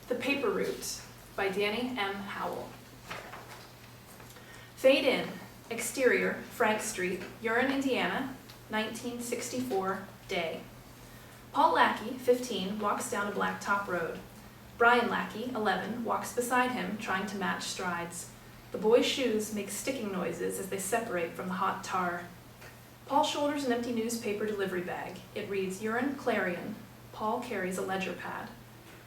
The Paper Route by Danny M. Howell. Fade in. Exterior, Frank Street, Urin, Indiana, 1964, day. Paul Lackey, 15, walks down a blacktop road. Brian Lackey, 11, walks beside him, trying to match strides. The boy's shoes make sticking noises as they separate from the hot tar. Paul shoulders an empty newspaper delivery bag. It reads Urin Clarion. Paul carries a ledger pad.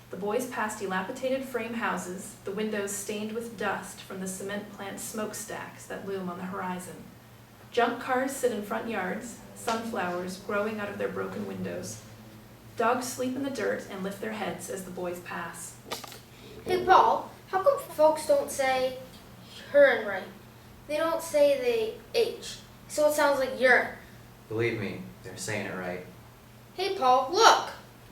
The boys pass dilapidated frame houses, the windows stained with dust from the cement plant smokestacks that loom on the horizon. Junk cars sit in front yards, sunflowers growing out of their broken windows. Dogs sleep in the dirt and lift their heads as the boys pass. Hey, Paul, how come folks don't say urine right? They don't say the H, so it sounds like urine. Believe me, they're saying it right. Hey, Paul, look!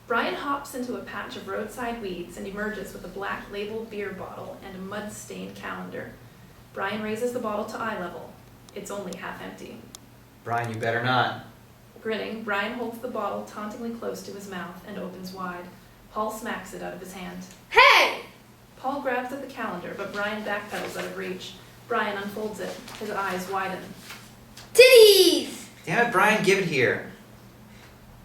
Brian hops into a patch of roadside weeds and emerges with a black labeled beer bottle and a mud-stained calendar. Brian raises the bottle to eye level. It's only half empty. Brian, you better not. Grinning, Brian holds the bottle tauntingly close to his mouth and opens wide. Paul smacks it out of his hand. Hey! Paul grabs at the calendar, but Brian backpedals out of reach. Brian unfolds it. His eyes widen. Titties! Damn it, Brian, give it here.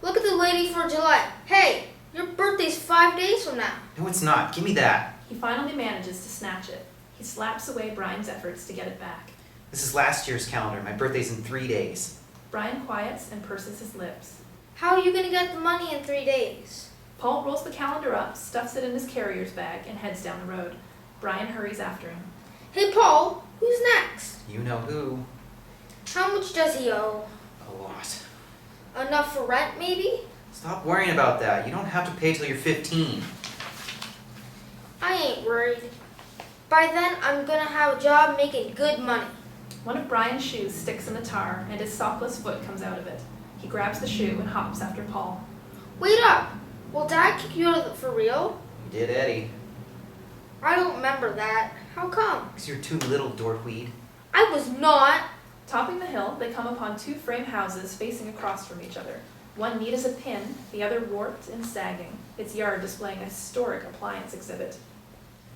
Look at the lady for July. Hey, your birthday's 5 days from now. No, it's not. Give me that. He finally manages to snatch it. He slaps away Brian's efforts to get it back. This is last year's calendar. My birthday's in 3 days. Brian quiets and purses his lips. How are you going to get the money in 3 days? Paul rolls the calendar up, stuffs it in his carrier's bag, and heads down the road. Brian hurries after him. Hey, Paul, who's next? You know who. How much does he owe? A lot. Enough for rent, maybe? Stop worrying about that. You don't have to pay till you're 15. I ain't worried. By then, I'm going to have a job making good money. One of Brian's shoes sticks in the tar, and his sockless foot comes out of it. He grabs the shoe and hops after Paul. Wait up! Will Dad kick you out for real? You did, Eddie. I don't remember that. How come? Because you're too little, Dorkweed. I was not. Topping the hill, they come upon two frame houses facing across from each other. One neat as a pin, the other warped and sagging, its yard displaying a historic appliance exhibit.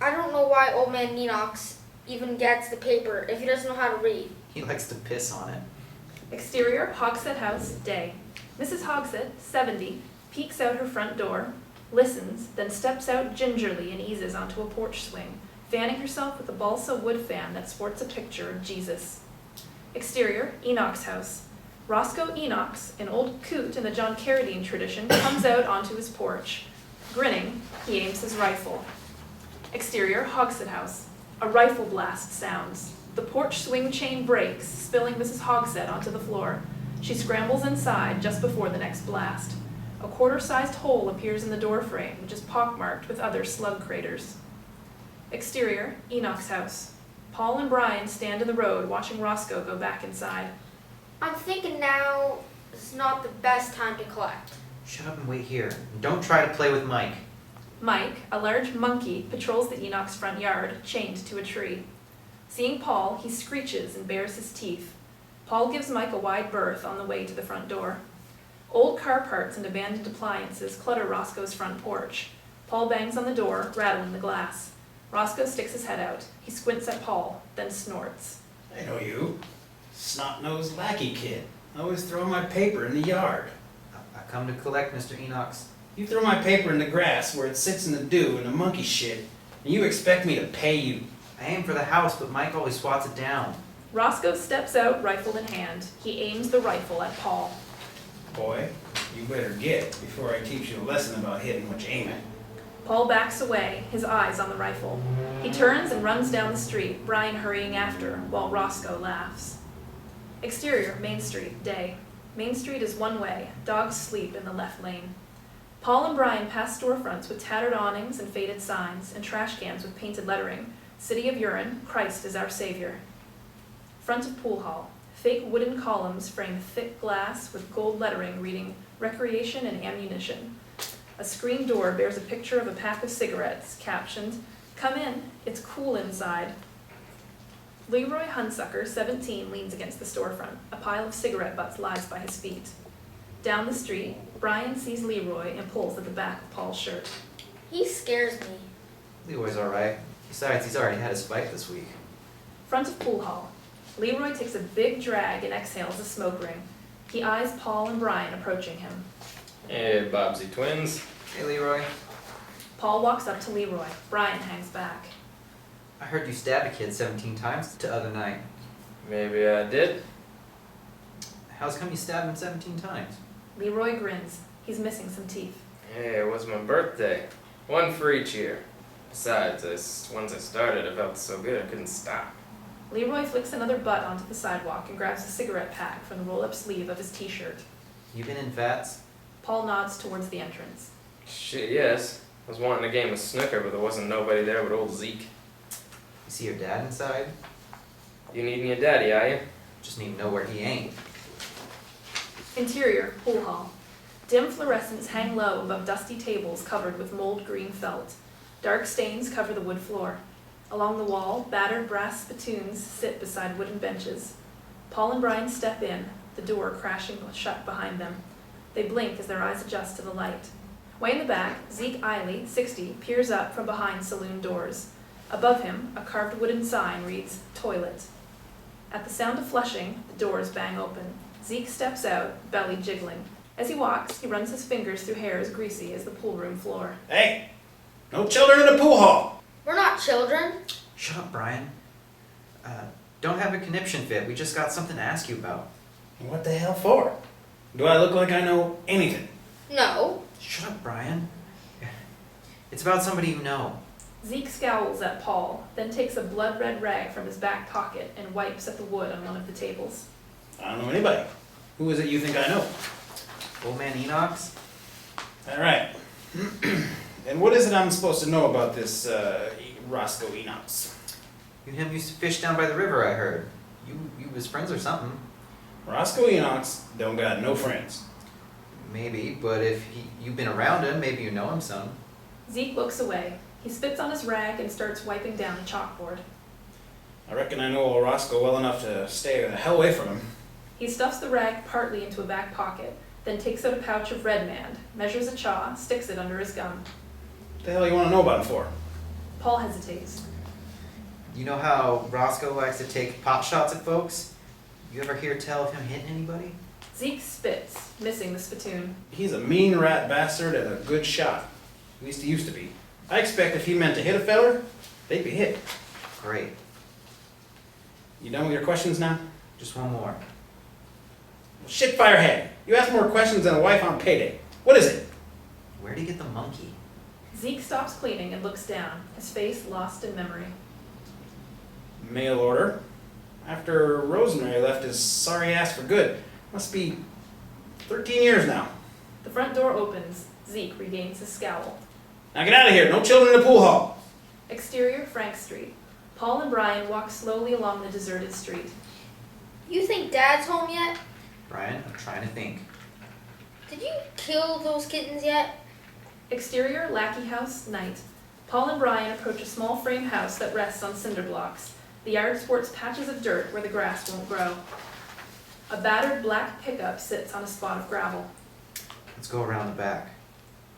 I don't know why old man Nenox even gets the paper if he doesn't know how to read. He likes to piss on it. Exterior, Hogsett House, day. Mrs. Hogsett, 70, peeks out her front door, listens, then steps out gingerly and eases onto a porch swing, fanning herself with a balsa wood fan that sports a picture of Jesus. Exterior, Enoch's house. Roscoe Enochs, an old coot in the John Carradine tradition, comes out onto his porch. Grinning, he aims his rifle. Exterior, Hogsett House. A rifle blast sounds. The porch swing chain breaks, spilling Mrs. Hogsett onto the floor. She scrambles inside just before the next blast. A quarter-sized hole appears in the doorframe, which is pockmarked with other slug craters. Exterior, Enoch's house. Paul and Brian stand in the road watching Roscoe go back inside. I'm thinking now is not the best time to collect. Shut up and wait here. And don't try to play with Mike. Mike, a large monkey, patrols the Enoch's front yard, chained to a tree. Seeing Paul, he screeches and bares his teeth. Paul gives Mike a wide berth on the way to the front door. Old car parts and abandoned appliances clutter Roscoe's front porch. Paul bangs on the door, rattling the glass. Roscoe sticks his head out. He squints at Paul, then snorts. I know you. Snot-nosed lackey kid. I always throw my paper in the yard. I come to collect, Mr. Enochs. You throw my paper in the grass where it sits in the dew and the monkey shit, and you expect me to pay you. I aim for the house, but Mike always swats it down. Roscoe steps out, rifle in hand. He aims the rifle at Paul. Boy, you better get before I teach you a lesson about hitting what you aim at. Paul backs away, his eyes on the rifle. He turns and runs down the street, Brian hurrying after, while Roscoe laughs. Exterior, Main Street, day. Main Street is one way. Dogs sleep in the left lane. Paul and Brian pass storefronts with tattered awnings and faded signs, and trash cans with painted lettering. City of Urin, Christ is our Savior. Front of pool hall. Fake wooden columns frame thick glass with gold lettering reading Recreation and Ammunition. A screen door bears a picture of a pack of cigarettes, captioned, "Come in, it's cool inside." Leroy Hunsucker, 17, leans against the storefront. A pile of cigarette butts lies by his feet. Down the street, Brian sees Leroy and pulls at the back of Paul's shirt. He scares me. Leroy's alright. Besides, he's already had his fight this week. Front of pool hall. Leroy takes a big drag and exhales a smoke ring. He eyes Paul and Brian approaching him. Hey, Bobsy twins. Hey, Leroy. Paul walks up to Leroy. Brian hangs back. I heard you stabbed a kid 17 times the other night. Maybe I did. How's come you stabbed him 17 times? Leroy grins. He's missing some teeth. Hey, it was my birthday. One for each year. Besides, once I started, I felt so good I couldn't stop. Leroy flicks another butt onto the sidewalk and grabs a cigarette pack from the roll-up sleeve of his t-shirt. You been in Fats? Paul nods towards the entrance. Shit, yes. I was wanting a game of snooker, but there wasn't nobody there but old Zeke. You see your dad inside? You needing your daddy, are you? Just need to know where he ain't. Interior, pool hall. Dim fluorescents hang low above dusty tables covered with mold green felt. Dark stains cover the wood floor. Along the wall, battered brass spittoons sit beside wooden benches. Paul and Brian step in, the door crashing shut behind them. They blink as their eyes adjust to the light. Way in the back, Zeke Eiley, 60, peers up from behind saloon doors. Above him, a carved wooden sign reads, "Toilet." At the sound of flushing, the doors bang open. Zeke steps out, belly jiggling. As he walks, he runs his fingers through hair as greasy as the pool room floor. Hey! No children in the pool hall! We're not children. Shut up, Brian. Don't have a conniption fit. We just got something to ask you about. What the hell for? Do I look like I know anything? No. Shut up, Brian. It's about somebody you know. Zeke scowls at Paul, then takes a blood-red rag from his back pocket and wipes at the wood on one of the tables. I don't know anybody. Who is it you think I know? Old man Enoch's? Alright. And what is it I'm supposed to know about this, Roscoe Enochs? You and him used to fish down by the river, I heard. You was friends or something. Roscoe Enochs don't got no friends. Maybe, but if you've been around him, maybe you know him some. Zeke looks away. He spits on his rag and starts wiping down the chalkboard. I reckon I know old Roscoe well enough to stay the hell away from him. He stuffs the rag partly into a back pocket, then takes out a pouch of Red Man, measures a chaw, sticks it under his gum. What the hell you want to know about him for? Paul hesitates. You know how Roscoe likes to take pot shots at folks? You ever hear tell of him hitting anybody? Zeke spits, missing the spittoon. He's a mean rat bastard and a good shot. At least he used to be. I expect if he meant to hit a feller, they'd be hit. Great. You done with your questions now? Just one more. Shit firehead. You ask more questions than a wife on payday. What is it? Where'd he get the monkey? Zeke stops cleaning and looks down, his face lost in memory. Mail order. After Rosemary left his sorry ass for good. Must be 13 years now. The front door opens. Zeke regains his scowl. Now get out of here. No children in the pool hall. Exterior, Frank Street. Paul and Brian walk slowly along the deserted street. You think Dad's home yet? Brian, I'm trying to think. Did you kill those kittens yet? Exterior, Lackey House, night. Paul and Brian approach a small frame house that rests on cinder blocks. The yard sports patches of dirt where the grass won't grow. A battered black pickup sits on a spot of gravel. Let's go around the back.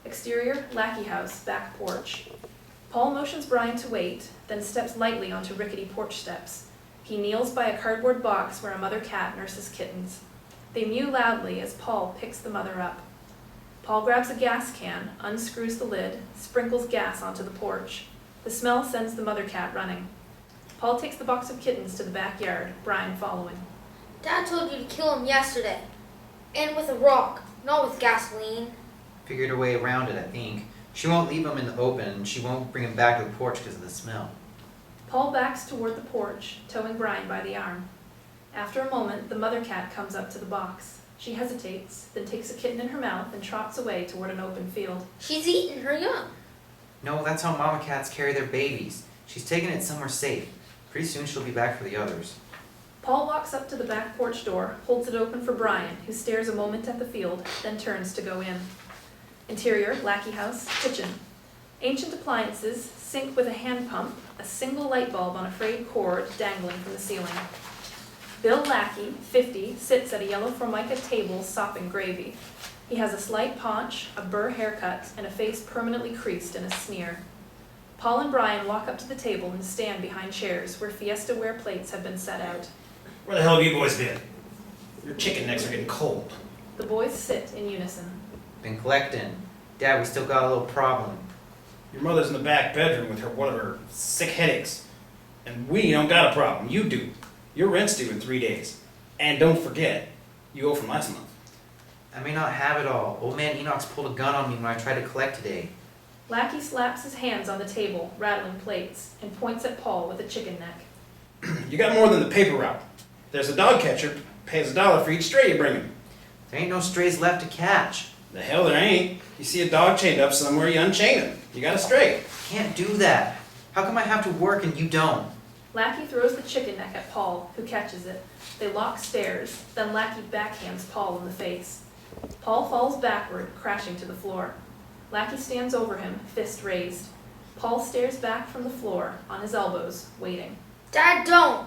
Exterior, Lackey House, back porch. Paul motions Brian to wait, then steps lightly onto rickety porch steps. He kneels by a cardboard box where a mother cat nurses kittens. They mew loudly as Paul picks the mother up. Paul grabs a gas can, unscrews the lid, sprinkles gas onto the porch. The smell sends the mother cat running. Paul takes the box of kittens to the backyard, Brian following. Dad told you to kill him yesterday. And with a rock, not with gasoline. Figured a way around it, I think. She won't leave him in the open, and she won't bring him back to the porch because of the smell. Paul backs toward the porch, towing Brian by the arm. After a moment, the mother cat comes up to the box. She hesitates, then takes a kitten in her mouth and trots away toward an open field. She's eating her young. No, that's how mama cats carry their babies. She's taking it somewhere safe. Pretty soon she'll be back for the others. Paul walks up to the back porch door, holds it open for Brian, who stares a moment at the field, then turns to go in. Interior, Lackey House, kitchen. Ancient appliances, sink with a hand pump, a single light bulb on a frayed cord dangling from the ceiling. Bill Lackey, 50, sits at a yellow formica table sopping gravy. He has a slight paunch, a burr haircut, and a face permanently creased in a sneer. Paul and Brian walk up to the table and stand behind chairs where fiesta-ware plates have been set out. Where the hell have you boys been? Your chicken necks are getting cold. The boys sit in unison. Been collecting. Dad, we still got a little problem. Your mother's in the back bedroom with one of her sick headaches. And we don't got a problem. You do. Your rent's due in 3 days. And don't forget, you owe from last month. I may not have it all. Old man Enoch's pulled a gun on me when I tried to collect today. Lackey slaps his hands on the table, rattling plates, and points at Paul with a chicken neck. You got more than the paper route. There's a dog catcher, pays $1 for each stray you bring him. There ain't no strays left to catch. The hell there ain't. You see a dog chained up somewhere, you unchain him. You got a stray. Can't do that. How come I have to work and you don't? Lackey throws the chicken neck at Paul, who catches it. They lock stares, then Lackey backhands Paul in the face. Paul falls backward, crashing to the floor. Lackey stands over him, fist raised. Paul stares back from the floor, on his elbows, waiting. Dad, don't!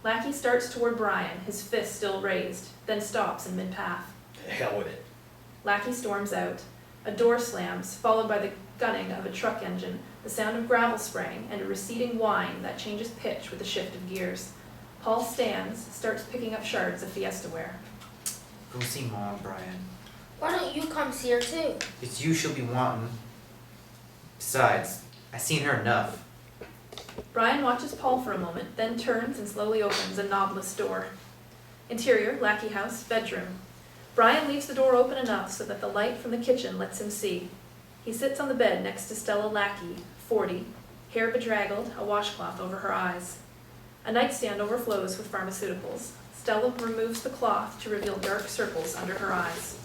Lackey starts toward Brian, his fist still raised, then stops in mid-path. The hell with it. Lackey storms out. A door slams, followed by the gunning of a truck engine, the sound of gravel spraying, and a receding whine that changes pitch with a shift of gears. Paul stands, starts picking up shards of fiesta-ware. Go see Mom, Brian. Why don't you come see her too? It's you she'll be wanting. Besides, I seen her enough. Brian watches Paul for a moment, then turns and slowly opens a knobless door. Interior, Lackey house, bedroom. Brian leaves the door open enough so that the light from the kitchen lets him see. He sits on the bed next to Stella Lackey, 40, hair bedraggled, a washcloth over her eyes. A nightstand overflows with pharmaceuticals. Stella removes the cloth to reveal dark circles under her eyes.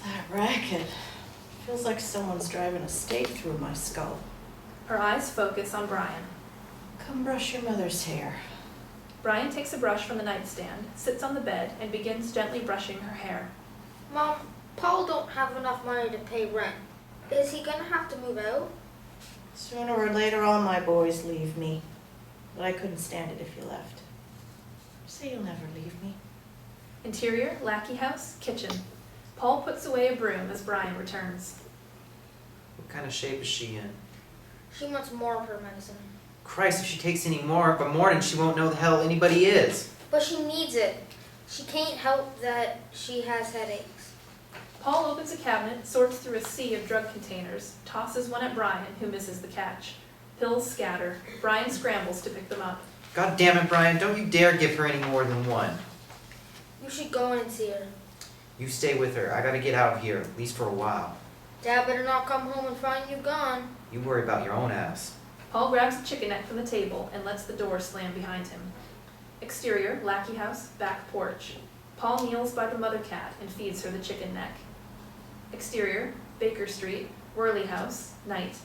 That racket. Feels like someone's driving a stake through my skull. Her eyes focus on Brian. Come brush your mother's hair. Brian takes a brush from the nightstand, sits on the bed, and begins gently brushing her hair. Mom, Paul don't have enough money to pay rent. Is he gonna have to move out? Sooner or later all my boys leave me. But I couldn't stand it if you left. Say you'll never leave me. Interior, Lackey house, kitchen. Paul puts away a broom as Brian returns. What kind of shape is she in? She wants more of her medicine. Christ, if she takes any more, but more than she won't know the hell anybody is. But she needs it. She can't help that she has headaches. Paul opens a cabinet, sorts through a sea of drug containers, tosses one at Brian, who misses the catch. Pills scatter. Brian scrambles to pick them up. God damn it, Brian, don't you dare give her any more than one. You should go in and see her. You stay with her. I gotta get out of here, at least for a while. Dad better not come home and find you gone. You worry about your own ass. Paul grabs a chicken neck from the table and lets the door slam behind him. Exterior, Lackey house, back porch. Paul kneels by the mother cat and feeds her the chicken neck. Exterior, Baker Street, Worley house, night.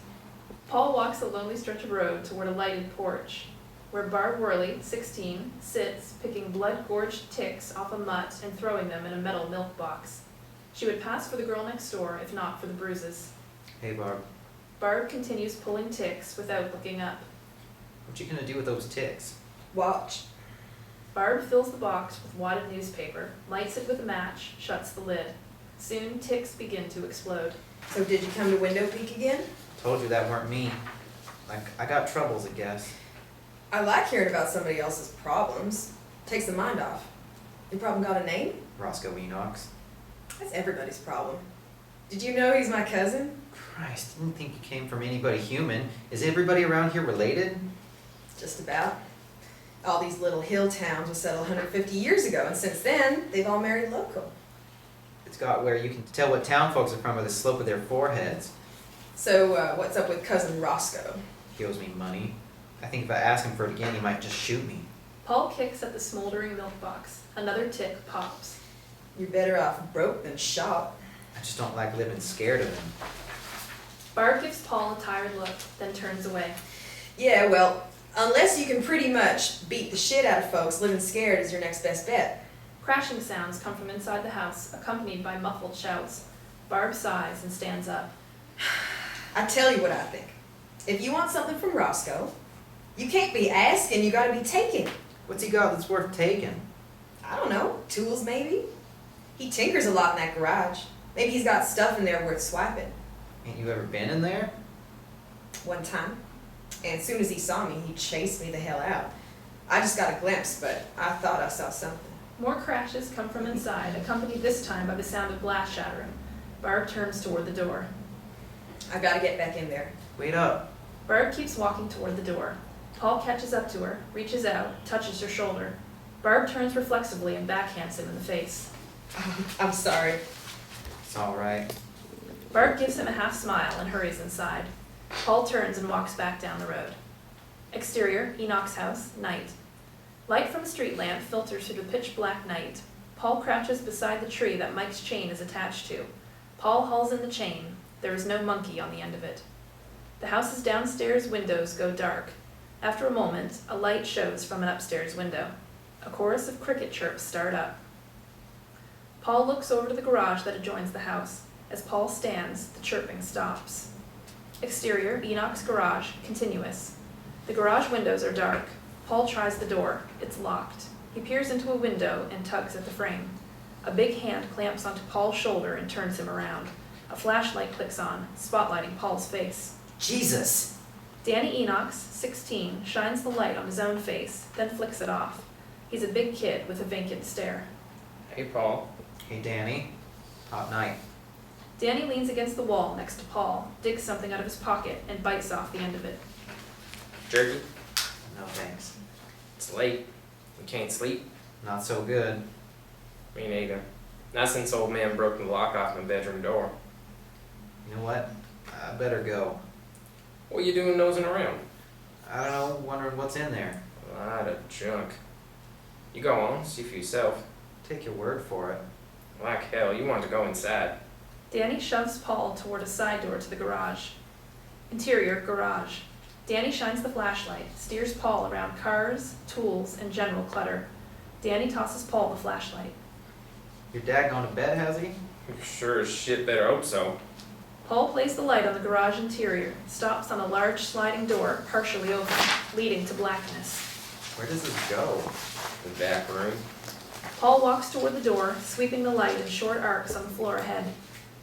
Paul walks a lonely stretch of road toward a lighted porch, where Barb Worley, 16, sits picking blood-gorged ticks off a mutt and throwing them in a metal milk box. She would pass for the girl next door if not for the bruises. Hey, Barb, Barb continues pulling ticks without looking up. what you gonna do with those ticks? Watch. Barb fills the box with wadded newspaper, lights it with a match, shuts the lid. Soon, ticks begin to explode. So did you come to window peek again? Told you that weren't me. I got troubles, I guess. I like hearing about somebody else's problems. Takes the mind off. Your problem got a name? Roscoe Enoch's. That's everybody's problem. Did you know he's my cousin? Christ, didn't think you came from anybody human. Is everybody around here related? Just about. All these little hill towns were settled 150 years ago, and since then, they've all married local. It's got where you can tell what town folks are from by the slope of their foreheads. So, what's up with cousin Roscoe? He owes me money. I think if I ask him for it again, he might just shoot me. Paul kicks at the smoldering milk box. Another tick pops. You're better off broke than shot. I just don't like living scared of him. Barb gives Paul a tired look, then turns away. Yeah, well, unless you can pretty much beat the shit out of folks, living scared is your next best bet. Crashing sounds come from inside the house, accompanied by muffled shouts. Barb sighs and stands up. I tell you what I think. If you want something from Roscoe, you can't be asking, you gotta be taking. What's he got that's worth taking? I don't know, tools maybe? He tinkers a lot in that garage. Maybe he's got stuff in there worth swiping. Ain't you ever been in there? One time. And as soon as he saw me, he chased me the hell out. I just got a glimpse, but I thought I saw something. More crashes come from inside, accompanied this time by the sound of glass shattering. Barb turns toward the door. I gotta get back in there. Wait up. Barb keeps walking toward the door. Paul catches up to her, reaches out, touches her shoulder. Barb turns reflexively and backhands him in the face. I'm sorry. It's all right. Barb gives him a half smile and hurries inside. Paul turns and walks back down the road. Exterior, Enoch's house, night. Light from a street lamp filters through the pitch-black night. Paul crouches beside the tree that Mike's chain is attached to. Paul hauls in the chain. There is no monkey on the end of it. The house's downstairs windows go dark. After a moment, a light shows from an upstairs window. A chorus of cricket chirps start up. Paul looks over to the garage that adjoins the house. As Paul stands, the chirping stops. Exterior, Enoch's garage, continuous. The garage windows are dark. Paul tries the door. It's locked. He peers into a window and tugs at the frame. A big hand clamps onto Paul's shoulder and turns him around. A flashlight clicks on, spotlighting Paul's face. Jesus! Danny Enochs, 16, shines the light on his own face, then flicks it off. He's a big kid with a vacant stare. Hey, Paul. Hey, Danny. Hot night. Danny leans against the wall next to Paul, digs something out of his pocket, and bites off the end of it. Jerky? No thanks. It's late. You can't sleep? Not so good. Me neither. Not since old man broke the lock off my bedroom door. You know what? I better go. What you doing nosing around? I don't know, wondering what's in there. A lot of junk. You go on, see for yourself. Take your word for it. Like hell, you want to go inside. Danny shoves Paul toward a side door to the garage. Interior, garage. Danny shines the flashlight, steers Paul around cars, tools, and general clutter. Danny tosses Paul the flashlight. Your dad gone to bed, has he? Sure as shit better hope so. Paul plays the light on the garage interior, stops on a large sliding door, partially open, leading to blackness. Where does this go? The back room. Paul walks toward the door, sweeping the light in short arcs on the floor ahead.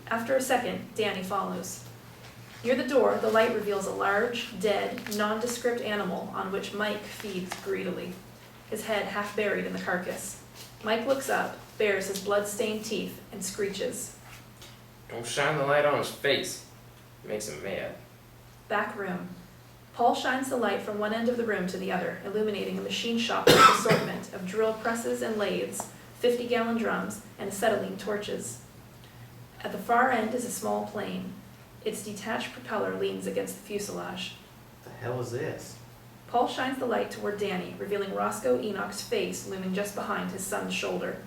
After a second, Danny follows. Near the door, the light reveals a large, dead, nondescript animal on which Mike feeds greedily, his head half buried in the carcass. Mike looks up, bares his blood-stained teeth, and screeches. Don't shine the light on his face. It makes him mad. Back room. Paul shines the light from one end of the room to the other, illuminating a machine shop-like assortment of drill presses and lathes, 50-gallon drums, and acetylene torches. At the far end is a small plane. Its detached propeller leans against the fuselage. What the hell is this? Paul shines the light toward Danny, revealing Roscoe Enoch's face looming just behind his son's shoulder.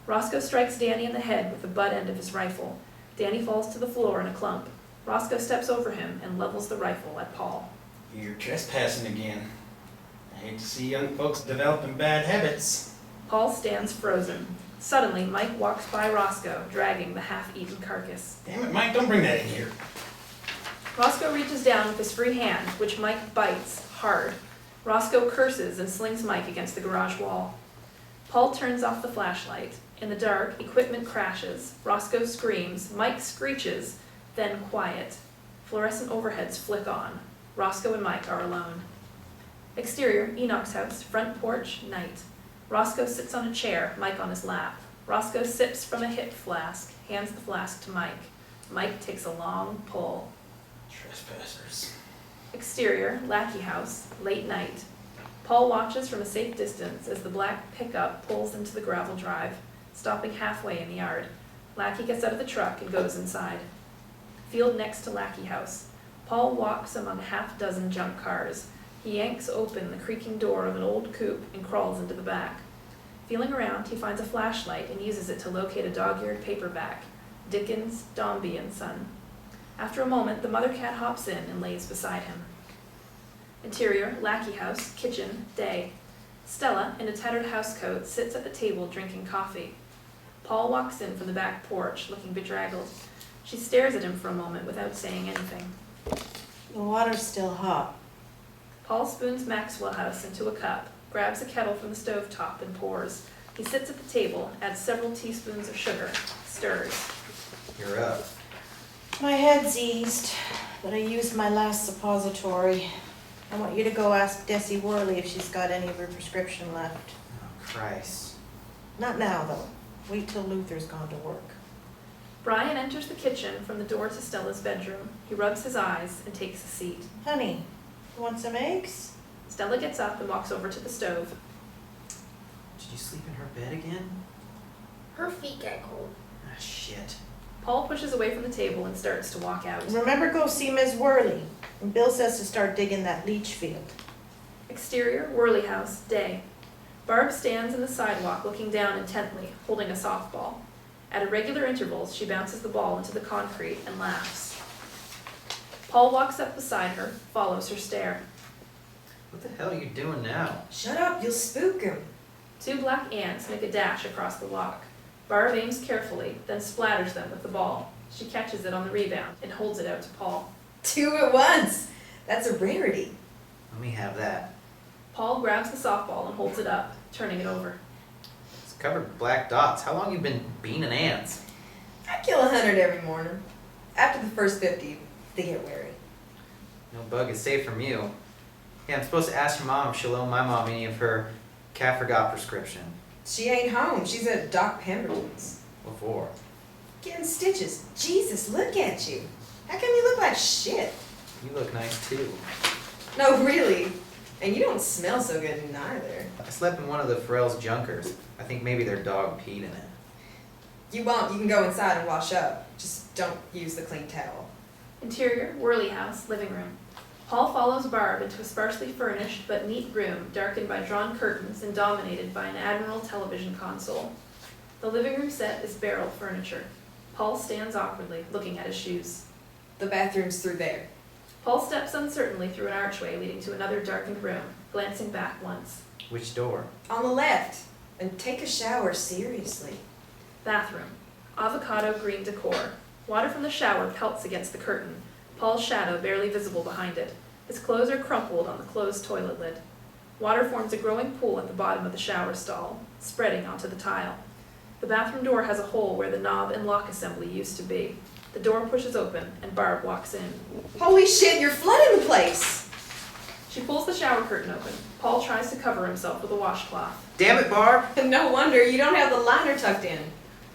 Roscoe strikes Danny in the head with the butt end of his rifle. Danny falls to the floor in a clump. Roscoe steps over him and levels the rifle at Paul. You're trespassing again. I hate to see young folks developing bad habits. Paul stands frozen. Suddenly, Mike walks by Roscoe, dragging the half-eaten carcass. Damn it, Mike, don't bring that in here. Roscoe reaches down with his free hand, which Mike bites hard. Roscoe curses and slings Mike against the garage wall. Paul turns off the flashlight. In the dark, equipment crashes. Roscoe screams. Mike screeches. Then quiet. Fluorescent overheads flick on. Roscoe and Mike are alone. Exterior, Enoch's house, front porch, night. Roscoe sits on a chair, Mike on his lap. Roscoe sips from a hip flask, hands the flask to Mike. Mike takes a long pull. Trespassers. Exterior, Lackey house, late night. Paul watches from a safe distance as the black pickup pulls into the gravel drive, stopping halfway in the yard. Lackey gets out of the truck and goes inside. Field next to Lackey house. Paul walks among a half-dozen junk cars. He yanks open the creaking door of an old coupe and crawls into the back. Feeling around, he finds a flashlight and uses it to locate a dog-eared paperback, Dickens, Dombey and Son. After a moment, the mother cat hops in and lays beside him. Interior, Lackey house, kitchen, day. Stella, in a tattered housecoat, sits at the table drinking coffee. Paul walks in from the back porch, looking bedraggled. She stares at him for a moment without saying anything. The water's still hot. Paul spoons Maxwell House into a cup, grabs a kettle from the stovetop and pours. He sits at the table, adds several teaspoons of sugar, stirs. You're up. My head's eased, but I used my last suppository. I want you to go ask Desi Worley if she's got any of her prescription left. Oh, Christ. Not now, though. Wait till Luther's gone to work. Brian enters the kitchen from the door to Stella's bedroom. He rubs his eyes and takes a seat. Honey, you want some eggs? Stella gets up and walks over to the stove. Did you sleep in her bed again? Her feet get cold. Ah, shit. Paul pushes away from the table and starts to walk out. Remember, go see Ms. Worley. And Bill says to start digging that leach field. Exterior, Worley house, day. Barb stands in the sidewalk looking down intently, holding a softball. At irregular intervals, she bounces the ball into the concrete and laughs. Paul walks up beside her, follows her stare. What the hell are you doing now? Shut up, you'll spook him. 2 black ants make a dash across the walk. Barb aims carefully, then splatters them with the ball. She catches it on the rebound and holds it out to Paul. 2 at once. That's a rarity. Let me have that. Paul grabs the softball and holds it up, turning it over. It's covered with black dots. How long you been beaning ants? I kill 100 every morning. After the first 50, they get wary. No bug is safe from you. Yeah, I'm supposed to ask your mom if she'll loan my mom any of her Cat-Forgot prescription. She ain't home. She's at Doc Pemberton's. What for? Getting stitches. Jesus, look at you. How come you look like shit? You look nice too. No, really. And you don't smell so good neither. I slept in one of the Pharrell's junkers. I think maybe their dog peed in it. You won't. You can go inside and wash up. Just don't use the clean towel. Interior, Worley house, living room. Paul follows Barb into a sparsely furnished but neat room darkened by drawn curtains and dominated by an Admiral television console. The living room set is barrel furniture. Paul stands awkwardly, looking at his shoes. The bathroom's through there. Paul steps uncertainly through an archway leading to another darkened room, glancing back once. Which door? On the left. And take a shower, seriously. Bathroom. Avocado green decor. Water from the shower pelts against the curtain, Paul's shadow barely visible behind it. His clothes are crumpled on the closed toilet lid. Water forms a growing pool at the bottom of the shower stall, spreading onto the tile. The bathroom door has a hole where the knob and lock assembly used to be. The door pushes open, and Barb walks in. Holy shit, you're flooding the place! She pulls the shower curtain open. Paul tries to cover himself with a washcloth. Damn it, Barb! No wonder you don't have the liner tucked in.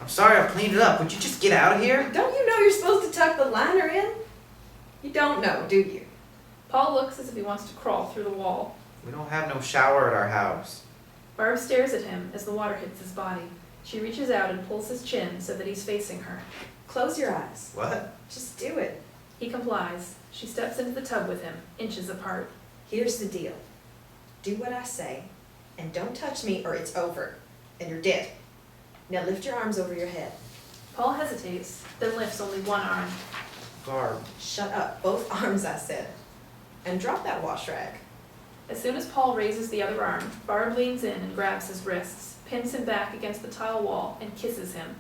I'm sorry I've cleaned it up. Would you just get out of here? Don't you know you're supposed to tuck the liner in? You don't know, do you? Paul looks as if he wants to crawl through the wall. We don't have no shower at our house. Barb stares at him as the water hits his body. She reaches out and pulls his chin so that he's facing her. Close your eyes. What? Just do it. He complies. She steps into the tub with him, inches apart. Here's the deal. Do what I say, and don't touch me or it's over, and you're dead. Now lift your arms over your head. Paul hesitates, then lifts only one arm. Barb. Shut up, both arms I said. And drop that wash rag. As soon as Paul raises the other arm, Barb leans in and grabs his wrists, pins him back against the tile wall, and kisses him.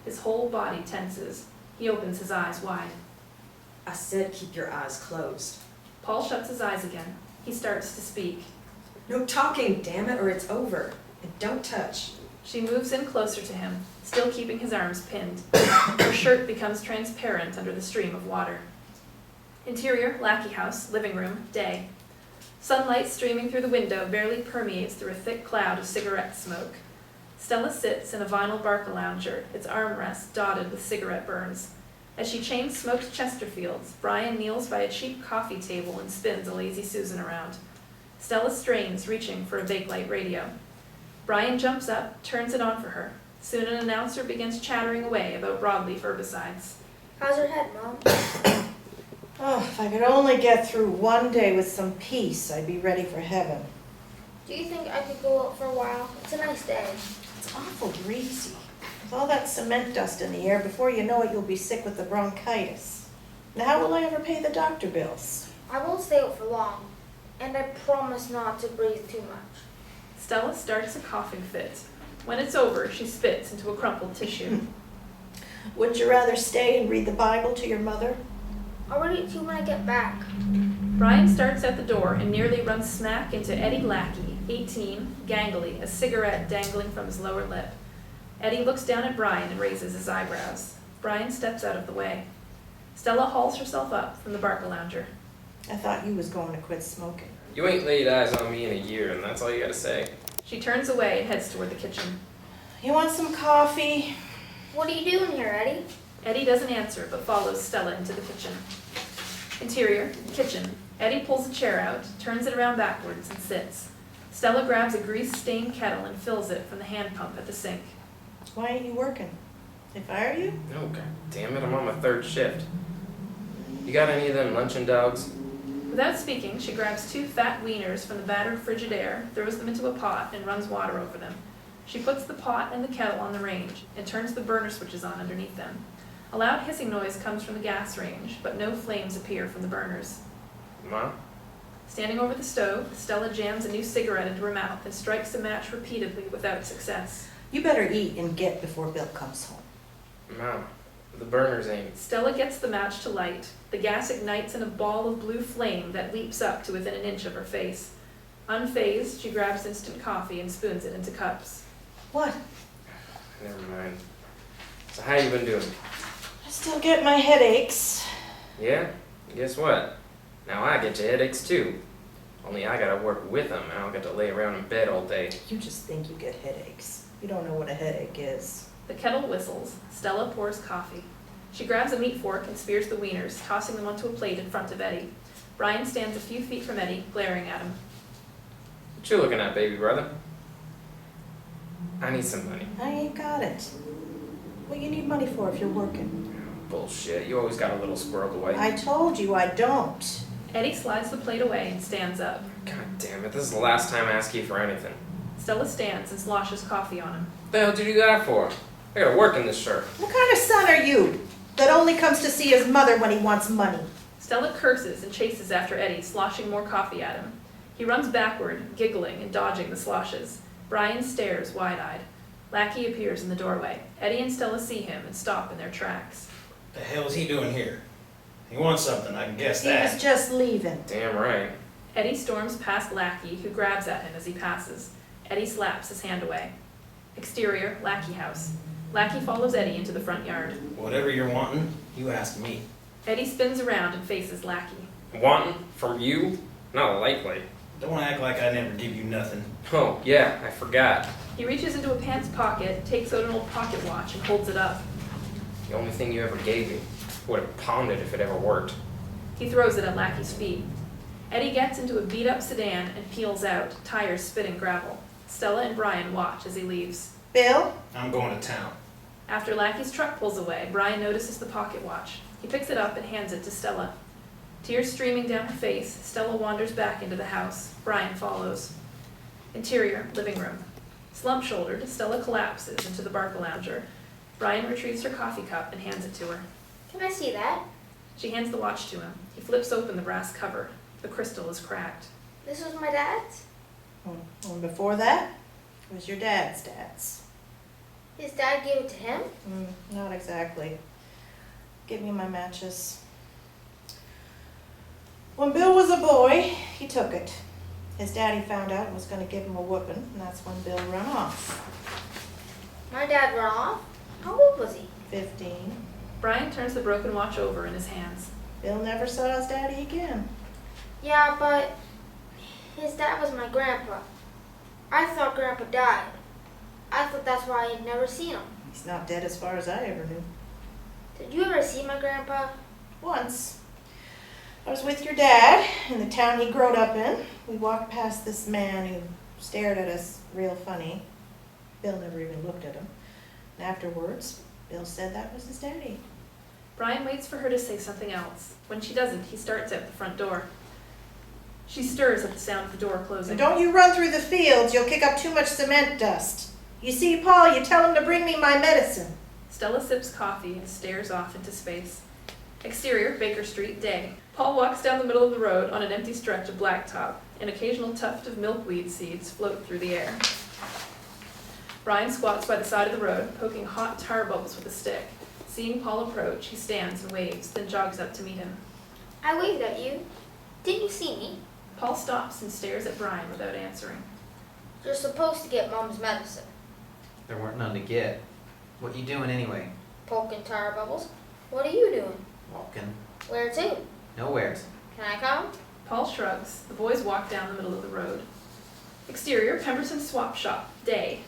His whole body tenses. He opens his eyes wide. I said keep your eyes closed. Paul shuts his eyes again. He starts to speak. No talking, damn it, or it's over. And don't touch. She moves in closer to him, still keeping his arms pinned. Her shirt becomes transparent under the stream of water. Interior, lackey house, living room, day. Sunlight streaming through the window barely permeates through a thick cloud of cigarette smoke. Stella sits in a vinyl Barcalounger, its armrest dotted with cigarette burns. As she chains smoked Chesterfields, Brian kneels by a cheap coffee table and spins a Lazy Susan around. Stella strains, reaching for a Bakelite radio. Brian jumps up, turns it on for her. Soon an announcer begins chattering away about broadleaf herbicides. How's your head, Mom? Oh, if I could only get through one day with some peace, I'd be ready for heaven. Do you think I could go out for a while? It's a nice day. It's awful greasy. With all that cement dust in the air, before you know it, you'll be sick with the bronchitis. Now, how will I ever pay the doctor bills? I won't stay out for long, and I promise not to breathe too much. Stella starts a coughing fit. When it's over, she spits into a crumpled tissue. Wouldn't you rather stay and read the Bible to your mother? I'll read it to you when I get back. Brian starts at the door and nearly runs smack into Eddie Lackey, 18, gangly, a cigarette dangling from his lower lip. Eddie looks down at Brian and raises his eyebrows. Brian steps out of the way. Stella hauls herself up from the Barcalounger. I thought you was going to quit smoking. You ain't laid eyes on me in a year, and that's all you gotta say. She turns away and heads toward the kitchen. You want some coffee? What are you doing here, Eddie? Eddie doesn't answer, but follows Stella into the kitchen. Interior, kitchen. Eddie pulls a chair out, turns it around backwards, and sits. Stella grabs a grease-stained kettle and fills it from the hand pump at the sink. Why ain't you working? They fire you? Oh, god damn it, I'm on my third shift. You got any of them luncheon dogs? Without speaking, she grabs 2 fat wieners from the battered Frigidaire, throws them into a pot, and runs water over them. She puts the pot and the kettle on the range, and turns the burner switches on underneath them. A loud hissing noise comes from the gas range, but no flames appear from the burners. Ma? Standing over the stove, Stella jams a new cigarette into her mouth and strikes a match repeatedly without success. You better eat and get before Bill comes home. Mom, the burners ain't. Stella gets the match to light. The gas ignites in a ball of blue flame that leaps up to within an inch of her face. Unfazed, she grabs instant coffee and spoons it into cups. What? Never mind. So how you been doing? I still get my headaches. Yeah? Guess what? Now I get your headaches too. Only I gotta work with them, and I don't get to lay around in bed all day. You just think you get headaches. You don't know what a headache is. The kettle whistles. Stella pours coffee. She grabs a meat fork and spears the wieners, tossing them onto a plate in front of Eddie. Brian stands a few feet from Eddie, glaring at him. What you looking at, baby brother? I need some money. I ain't got it. What you need money for if you're working? Bullshit, you always got a little squirreled away. I told you I don't. Eddie slides the plate away and stands up. God damn it, this is the last time I ask you for anything. Stella stands and sloshes coffee on him. What the hell did you do that for? I gotta work in this shirt. What kind of son are you that only comes to see his mother when he wants money? Stella curses and chases after Eddie, sloshing more coffee at him. He runs backward, giggling and dodging the sloshes. Brian stares wide-eyed. Lackey appears in the doorway. Eddie and Stella see him and stop in their tracks. The hell is he doing here? He wants something, I can guess He was that. just leaving. Damn right. Eddie storms past Lackey, who grabs at him as he passes. Eddie slaps his hand away. Exterior, Lackey house. Lackey follows Eddie into the front yard. Whatever you're wanting, you ask me. Eddie spins around and faces Lackey. Wanting? From you? Not likely. Don't act like I never give you nothing. Oh, yeah, I forgot. He reaches into a pants pocket, takes out an old pocket watch, and holds it up. The only thing you ever gave me. Would have pounded if it ever worked. He throws it at Lackey's feet. Eddie gets into a beat-up sedan and peels out, tires spitting gravel. Stella and Brian watch as he leaves. Bill? I'm going to town. After Lackey's truck pulls away, Brian notices the pocket watch. He picks it up and hands it to Stella. Tears streaming down her face, Stella wanders back into the house. Brian follows. Interior, living room. Slump-shouldered, Stella collapses into the Barcalounger. Brian retrieves her coffee cup and hands it to her. Can I see that? She hands the watch to him. He flips open the brass cover. The crystal is cracked. This was my dad's? And before that, it was your dad's. His dad gave it to him? Not exactly. Give me my matches. When Bill was a boy, he took it. His daddy found out and was going to give him a whooping, and that's when Bill ran off. My dad ran off? How old was he? 15. Brian turns the broken watch over in his hands. Bill never saw his daddy again. Yeah, but his dad was my grandpa. I thought Grandpa died. I thought that's why I'd never seen him. He's not dead as far as I ever knew. Did you ever see my grandpa? Once. I was with your dad in the town he growed up in. We walked past this man who stared at us real funny. Bill never even looked at him. And afterwards, Bill said that was his daddy. Brian waits for her to say something else. When she doesn't, he starts out the front door. She stirs at the sound of the door closing. Don't you run through the fields, you'll kick up too much cement dust. You see Paul, you tell him to bring me my medicine. Stella sips coffee and stares off into space. Exterior, Baker Street, day. Paul walks down the middle of the road on an empty stretch of blacktop. An occasional tuft of milkweed seeds float through the air. Brian squats by the side of the road, poking hot tar bubbles with a stick. Seeing Paul approach, he stands and waves, then jogs up to meet him. I waved at you. Didn't you see me? Paul stops and stares at Brian without answering. You're supposed to get Mom's medicine. There weren't none to get. What you doing anyway? Poking tire bubbles. What are you doing? Walking. Where to? Nowheres. Can I come? Paul shrugs. The boys walk down the middle of the road. Exterior, Pemberton Swap Shop, day.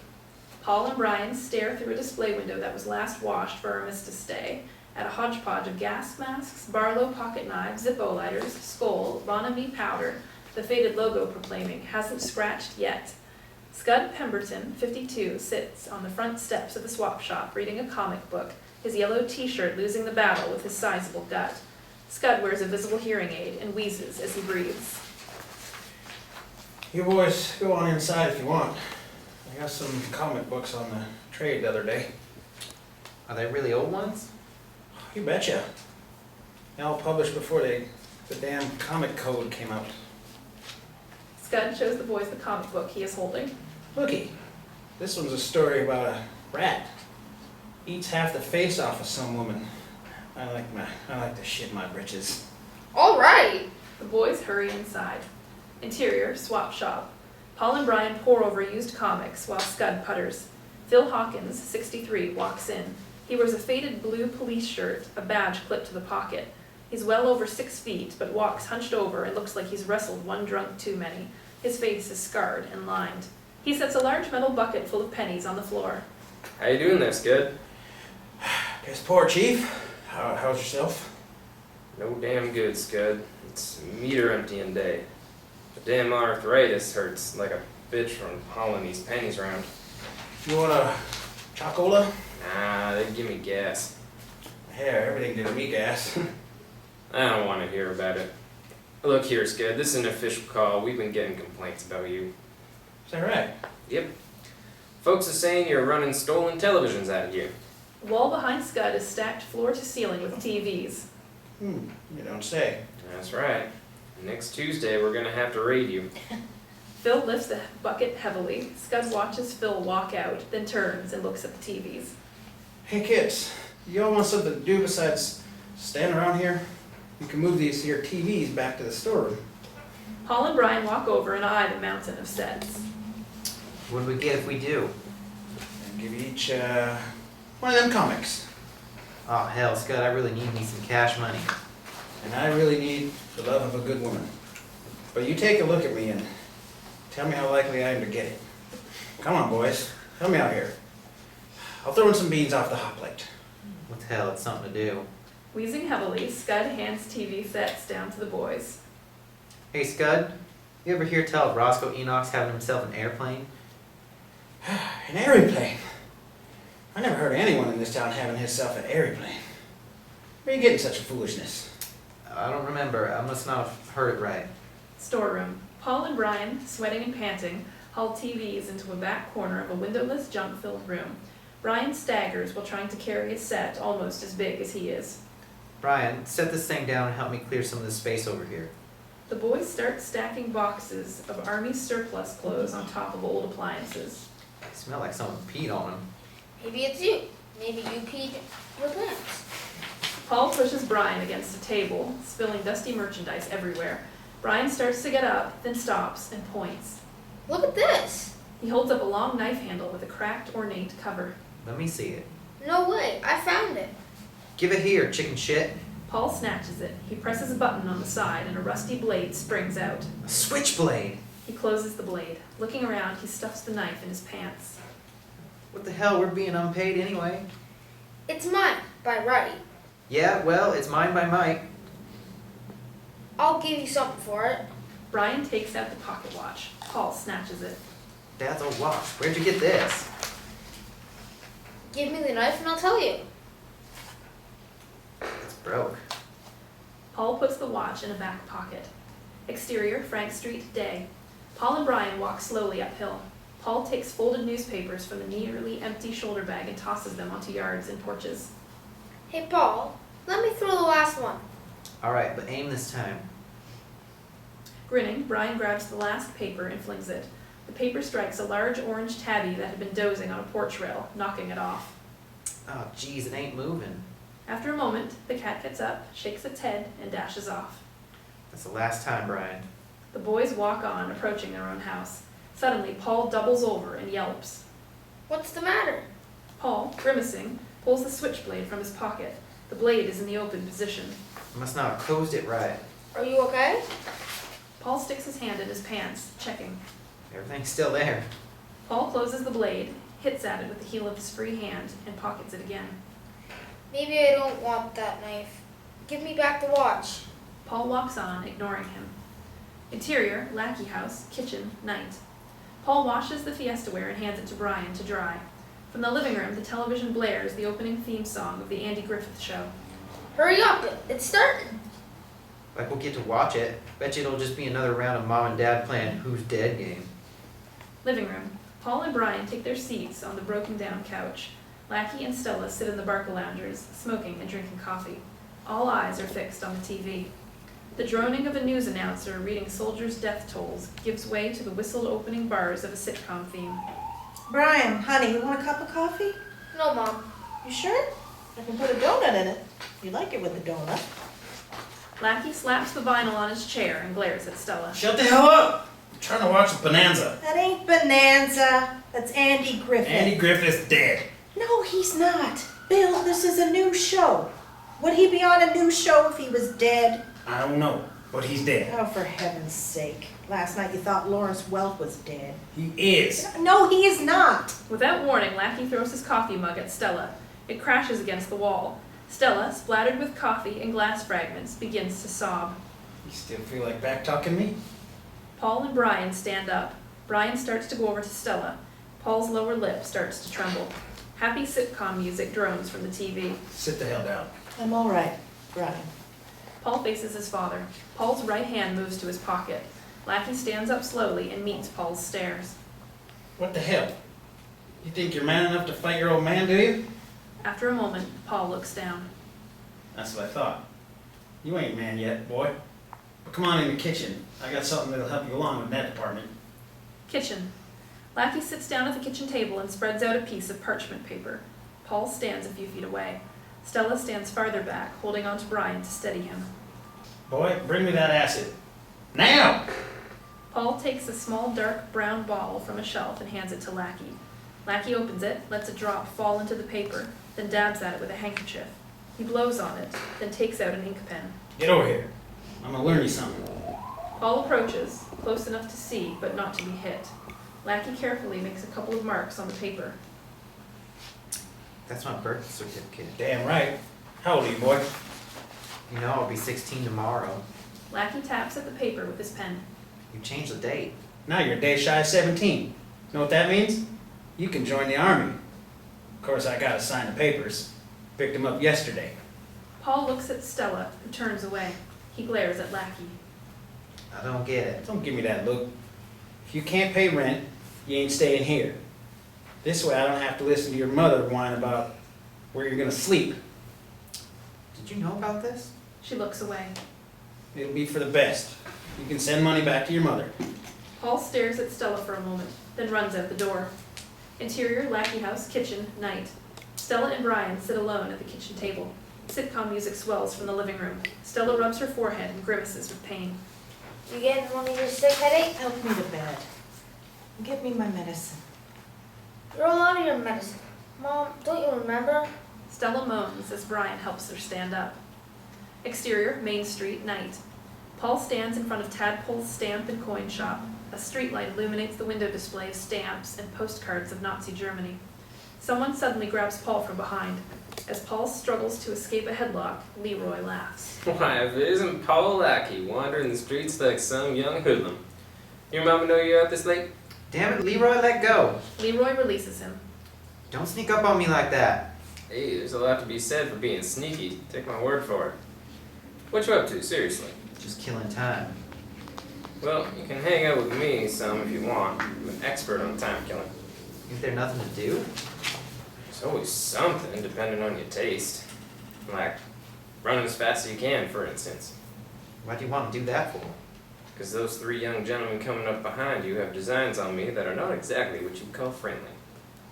Paul and Brian stare through a display window that was last washed for Armistice Day at a hodgepodge of gas masks, Barlow pocket knives, Zippo lighters, Skoal, Bonamy powder, the faded logo proclaiming, hasn't scratched yet. Scud Pemberton, 52, sits on the front steps of the swap shop reading a comic book, his yellow t-shirt losing the battle with his sizable gut. Scud wears a visible hearing aid and wheezes as he breathes. You boys go on inside if you want. I got some comic books on the trade the other day. Are they really old ones? You betcha. They all published before the damn comic code came out. Scud shows the boys the comic book he is holding. Looky, this one's a story about a rat. Eats half the face off of some woman. I like to shit my britches. All right. The boys hurry inside. Interior, swap shop. Paul and Brian pore over used comics while Scud putters. Phil Hawkins, 63, walks in. He wears a faded blue police shirt, a badge clipped to the pocket. He's well over 6 feet, but walks hunched over and looks like he's wrestled one drunk too many. His face is scarred and lined. He sets a large metal bucket full of pennies on the floor. How you doing there, Scud? Guess poor Chief. How's yourself? No damn good, Scud. It's meter emptying day. The damn arthritis hurts like a bitch from hauling these pennies around. You want a chocola? Nah, they give me gas. Yeah, everything did me gas. I don't want to hear about it. Look here, Scud, this is an official call. We've been getting complaints about you. Is that right? Yep. Folks are saying you're running stolen televisions out of here. The wall behind Scud is stacked floor to ceiling with TVs. You don't say. That's right. Next Tuesday, we're gonna have to raid you. Phil lifts the bucket heavily. Scud watches Phil walk out, then turns and looks at the TVs. Hey kids, y'all want something to do besides stand around here? You can move these here TVs back to the storeroom. Paul and Brian walk over and eye the mountain of sets. What do we get if we do? And give you each one of them comics. Oh hell, Scud, I really need me some cash money. And I really need the love of a good woman. But you take a look at me and tell me how likely I am to get it. Come on, boys. Help me out here. I'll throw in some beans off the hot plate. What the hell, it's something to do. Wheezing heavily, Scud hands TV sets down to the boys. Hey Scud, you ever hear tell of Roscoe Enoch's having himself an airplane? An aeroplane? I never heard of anyone in this town having himself an aeroplane. Where are you getting such a foolishness? I don't remember. I must not have heard it right. Storeroom. Paul and Brian, sweating and panting, haul TVs into a back corner of a windowless, junk-filled room. Brian staggers while trying to carry a set almost as big as he is. Brian, set this thing down and help me clear some of this space over here. The boys start stacking boxes of Army surplus clothes on top of old appliances. They smell like someone peed on them. Maybe it's you. Maybe you peed your pants. Paul pushes Brian against a table, spilling dusty merchandise everywhere. Brian starts to get up, then stops and points. Look at this. He holds up a long knife handle with a cracked, ornate cover. Let me see it. No way. I found it. Give it here, chicken shit. Paul snatches it. He presses a button on the side and a rusty blade springs out. A switchblade! He closes the blade. Looking around, he stuffs the knife in his pants. What the hell, we're being unpaid anyway. It's mine, by right. Yeah, well, it's mine by might. I'll give you something for it. Brian takes out the pocket watch. Paul snatches it. That's a watch. Where'd you get this? Give me the knife and I'll tell you. It's broke. Paul puts the watch in a back pocket. Exterior, Frank Street, day. Paul and Brian walk slowly uphill. Paul takes folded newspapers from the nearly empty shoulder bag and tosses them onto yards and porches. Hey, Paul, let me throw the last one. Alright, but aim this time. Grinning, Brian grabs the last paper and flings it. The paper strikes a large orange tabby that had been dozing on a porch rail, knocking it off. Oh, geez, it ain't moving. After a moment, the cat gets up, shakes its head, and dashes off. That's the last time, Brian. The boys walk on, approaching their own house. Suddenly, Paul doubles over and yelps. What's the matter? Paul, grimacing, pulls the switchblade from his pocket. The blade is in the open position. I must not have closed it right. Are you okay? Paul sticks his hand in his pants, checking. Everything's still there. Paul closes the blade, hits at it with the heel of his free hand, and pockets it again. Maybe I don't want that knife. Give me back the watch. Paul walks on, ignoring him. Interior, lackey house, kitchen, night. Paul washes the fiestaware and hands it to Brian to dry. From the living room, the television blares the opening theme song of the Andy Griffith Show. Hurry up, it's starting. Like we'll get to watch it. Bet you it'll just be another round of Mom and Dad playing Who's Dead game. Living room. Paul and Brian take their seats on the broken down couch. Lackey and Stella sit in the Barca loungers, smoking and drinking coffee. All eyes are fixed on the TV. The droning of a news announcer reading soldiers' death tolls gives way to the whistled opening bars of a sitcom theme. Brian, honey, you want a cup of coffee? No, Mom. You sure? I can put a donut in it. You like it with the donut. Lackey slaps the vinyl on his chair and glares at Stella. Shut the hell up! I'm trying to watch Bonanza. That ain't Bonanza. That's Andy Griffith. Andy Griffith's dead. No, he's not. Bill, this is a new show. Would he be on a new show if he was dead? I don't know, but he's dead. Oh, for heaven's sake. Last night you thought Lawrence Welk was dead. He is. No, he is not. Without warning, Lackey throws his coffee mug at Stella. It crashes against the wall. Stella, splattered with coffee and glass fragments, begins to sob. You still feel like back-talking me? Paul and Brian stand up. Brian starts to go over to Stella. Paul's lower lip starts to tremble. Happy sitcom music drones from the TV. Sit the hell down. I'm all right, Brian. Paul faces his father. Paul's right hand moves to his pocket. Lackey stands up slowly and meets Paul's stares. What the hell? You think you're man enough to fight your old man, do you? After a moment, Paul looks down. That's what I thought. You ain't man yet, boy. But come on in the kitchen. I got something that'll help you along with that department. Kitchen. Lackey sits down at the kitchen table and spreads out a piece of parchment paper. Paul stands a few feet away. Stella stands farther back, holding on to Brian to steady him. Boy, bring me that acid. Now! Paul takes a small dark brown bottle from a shelf and hands it to Lackey. Lackey opens it, lets a drop fall into the paper, then dabs at it with a handkerchief. He blows on it, then takes out an ink pen. Get over here. I'm gonna learn you something. Paul approaches, close enough to see, but not to be hit. Lackey carefully makes a couple of marks on the paper. That's my birth certificate. Damn right. How old are you, boy? You know I'll be 16 tomorrow. Lackey taps at the paper with his pen. You changed the date. Now you're a day shy of 17. Know what that means? You can join the army. Of course, I gotta sign the papers. Picked them up yesterday. Paul looks at Stella, who turns away. He glares at Lackey. I don't get it. Don't give me that look. If you can't pay rent, you ain't staying here. This way I don't have to listen to your mother whine about where you're gonna sleep. Did you know about this? She looks away. It'll be for the best. You can send money back to your mother. Paul stares at Stella for a moment, then runs out the door. Interior, Lackey house, kitchen, night. Stella and Brian sit alone at the kitchen table. Sitcom music swells from the living room. Stella rubs her forehead and grimaces with pain. You getting one of your sick headache? Help me to bed. Get me my medicine. You're all out of your medicine. Mom, don't you remember? Stella moans as Brian helps her stand up. Exterior, Main Street, night. Paul stands in front of Tadpole's stamp and coin shop. A streetlight illuminates the window display of stamps and postcards of Nazi Germany. Someone suddenly grabs Paul from behind. As Paul struggles to escape a headlock, Leroy laughs. Why, if it isn't Paul Lackey wandering the streets like some young hoodlum. Your mama know you're out this late? Damn it, Leroy, let go. Leroy releases him. Don't sneak up on me like that. Hey, there's a lot to be said for being sneaky. Take my word for it. What you up to, seriously? Just killing time. Well, you can hang out with me some if you want. I'm an expert on time killing. Is there nothing to do? There's always something, depending on your taste. Like running as fast as you can, for instance. Why do you want to do that for? Because those three young gentlemen coming up behind you have designs on me that are not exactly what you'd call friendly.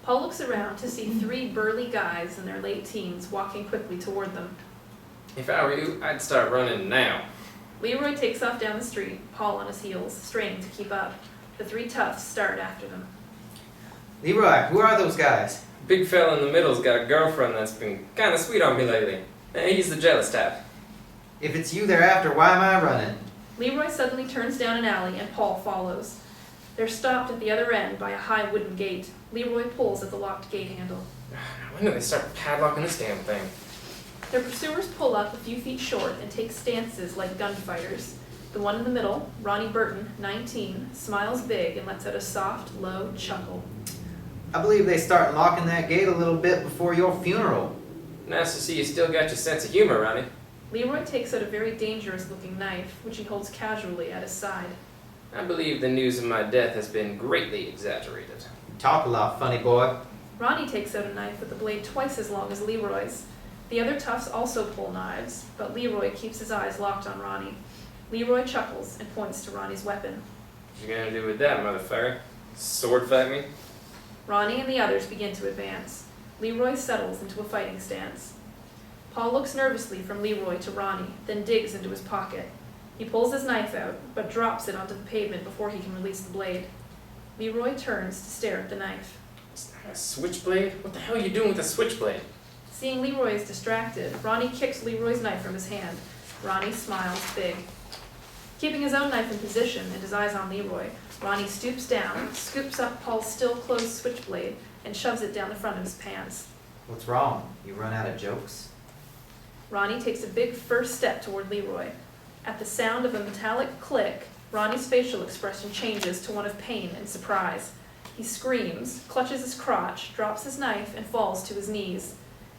Paul looks around to see three burly guys in their late teens walking quickly toward them. If I were you, I'd start running now. Leroy takes off down the street, Paul on his heels, straining to keep up. The three toughs start after them. Leroy, who are those guys? Big fella in the middle's got a girlfriend that's been kind of sweet on me lately. He's the jealous type. If it's you they're after, why am I running? Leroy suddenly turns down an alley and Paul follows. They're stopped at the other end by a high wooden gate. Leroy pulls at the locked gate handle. When do they start padlocking this damn thing? Their pursuers pull up a few feet short and take stances like gunfighters. The one in the middle, Ronnie Burton, 19, smiles big and lets out a soft, low chuckle. I believe they start locking that gate a little bit before your funeral. Nice to see you still got your sense of humor, Ronnie. Leroy takes out a very dangerous-looking knife, which he holds casually at his side. I believe the news of my death has been greatly exaggerated. You talk a lot, funny boy. Ronnie takes out a knife with a blade twice as long as Leroy's. The other toughs also pull knives, but Leroy keeps his eyes locked on Ronnie. Leroy chuckles and points to Ronnie's weapon. What you gonna do with that, motherfucker? Sword fight me? Ronnie and the others begin to advance. Leroy settles into a fighting stance. Paul looks nervously from Leroy to Ronnie, then digs into his pocket. He pulls his knife out, but drops it onto the pavement before he can release the blade. Leroy turns to stare at the knife. Is that a switchblade? What the hell are you doing with a switchblade? Seeing Leroy is distracted, Ronnie kicks Leroy's knife from his hand. Ronnie smiles big. Keeping his own knife in position and his eyes on Leroy, Ronnie stoops down, scoops up Paul's still closed switchblade, and shoves it down the front of his pants. What's wrong? You run out of jokes? Ronnie takes a big first step toward Leroy. At the sound of a metallic click, Ronnie's facial expression changes to one of pain and surprise. He screams, clutches his crotch, drops his knife, and falls to his knees.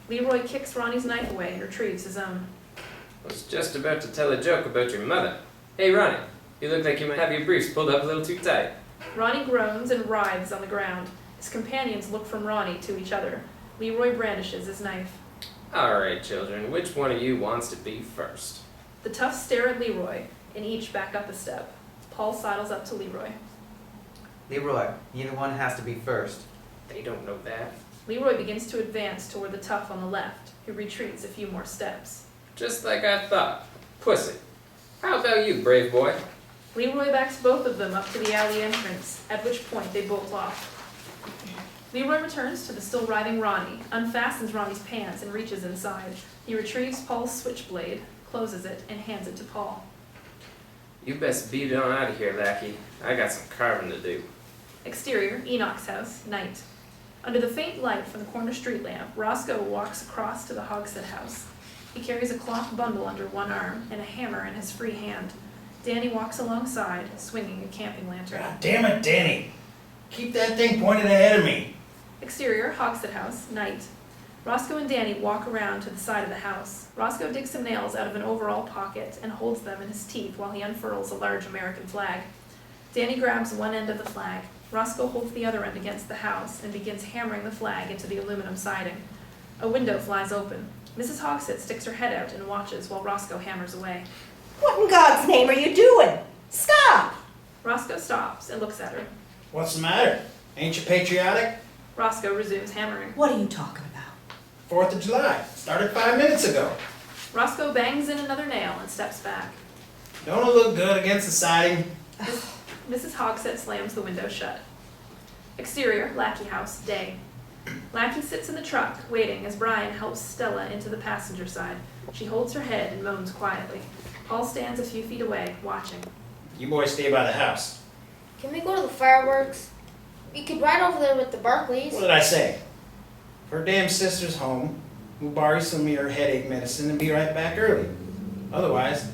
Leroy kicks Ronnie's knife away and retrieves his own. I was just about to tell a joke about your mother. Hey, Ronnie, you look like you might have your briefs pulled up a little too tight. Ronnie groans and writhes on the ground. His companions look from Ronnie to each other. Leroy brandishes his knife. All right, children, which one of you wants to be first? The toughs stare at Leroy, and each back up a step. Paul sidles up to Leroy. Leroy, neither one has to be first. They don't know that. Leroy begins to advance toward the tough on the left, who retreats a few more steps. Just like I thought. Pussy. How about you, brave boy? Leroy backs both of them up to the alley entrance, at which point they bolt off. Leroy returns to the still writhing Ronnie, unfastens Ronnie's pants, and reaches inside. He retrieves Paul's switchblade, closes it, and hands it to Paul. You best beat it on out of here, lackey. I got some carving to do. Exterior, Enoch's house, night. Under the faint light from the corner street lamp, Roscoe walks across to the Hogshead house. He carries a cloth bundle under one arm and a hammer in his free hand. Danny walks alongside, swinging a camping lantern. God damn it, Danny. Keep that thing pointed ahead of me. Exterior, Hogshead house, night. Roscoe and Danny walk around to the side of the house. Roscoe digs some nails out of an overall pocket and holds them in his teeth while he unfurls a large American flag. Danny grabs one end of the flag. Roscoe holds the other end against the house and begins hammering the flag into the aluminum siding. A window flies open. Mrs. Hogshead sticks her head out and watches while Roscoe hammers away. What in God's name are you doing? Stop! Roscoe stops and looks at her. What's the matter? Ain't you patriotic? Roscoe resumes hammering. What are you talking about? 4th of July. Started 5 minutes ago. Roscoe bangs in another nail and steps back. Don't it look good against the siding? Mrs. Hogshead slams the window shut. Exterior, Lackey house, day. Lackey sits in the truck, waiting as Brian helps Stella into the passenger side. She holds her head and moans quietly. Paul stands a few feet away, watching. You boys stay by the house. Can we go to the fireworks? We could ride over there with the Barclays. What did I say? Her damn sister's home. We'll borrow some of your headache medicine and be right back early. Otherwise,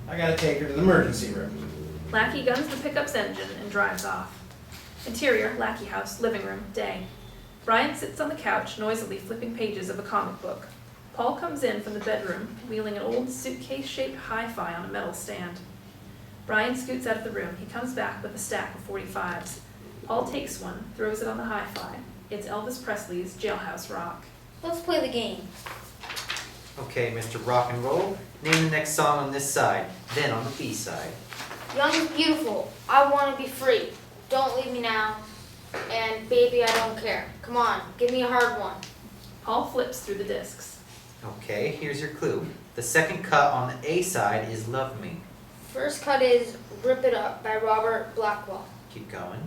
I gotta take her to the emergency room. Lackey guns the pickup's engine and drives off. Interior, Lackey house, living room, day. Brian sits on the couch, noisily flipping pages of a comic book. Paul comes in from the bedroom, wheeling an old suitcase-shaped hi-fi on a metal stand. Brian scoots out of the room. He comes back with a stack of 45s. Paul takes one, throws it on the hi-fi. It's Elvis Presley's Jailhouse Rock. Let's play the game. Okay, Mr. Rock and Roll, name the next song on this side, then on the B side. Young is beautiful. I want to be free. Don't leave me now. And baby, I don't care. Come on, give me a hard one. Paul flips through the discs. Okay, here's your clue. The second cut on the A side is Love Me. First cut is Rip It Up by Robert Blackwell. Keep going.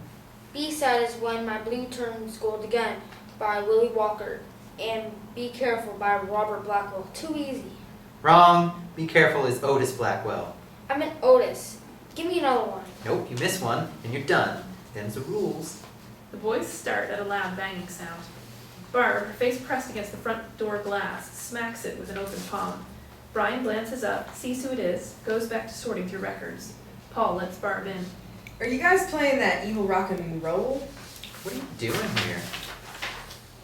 B side is When My Blue Turns Gold Again by Willie Walker. And Be Careful by Robert Blackwell. Too easy. Wrong. Be Careful is Otis Blackwell. I meant Otis. Give me another one. Nope, you miss one, and you're done. Them's the rules. The boys start at a loud banging sound. Barb, her face pressed against the front door glass, smacks it with an open palm. Brian glances up, sees who it is, goes back to sorting through records. Paul lets Barb in. Are you guys playing that evil rock and roll? What are you doing here?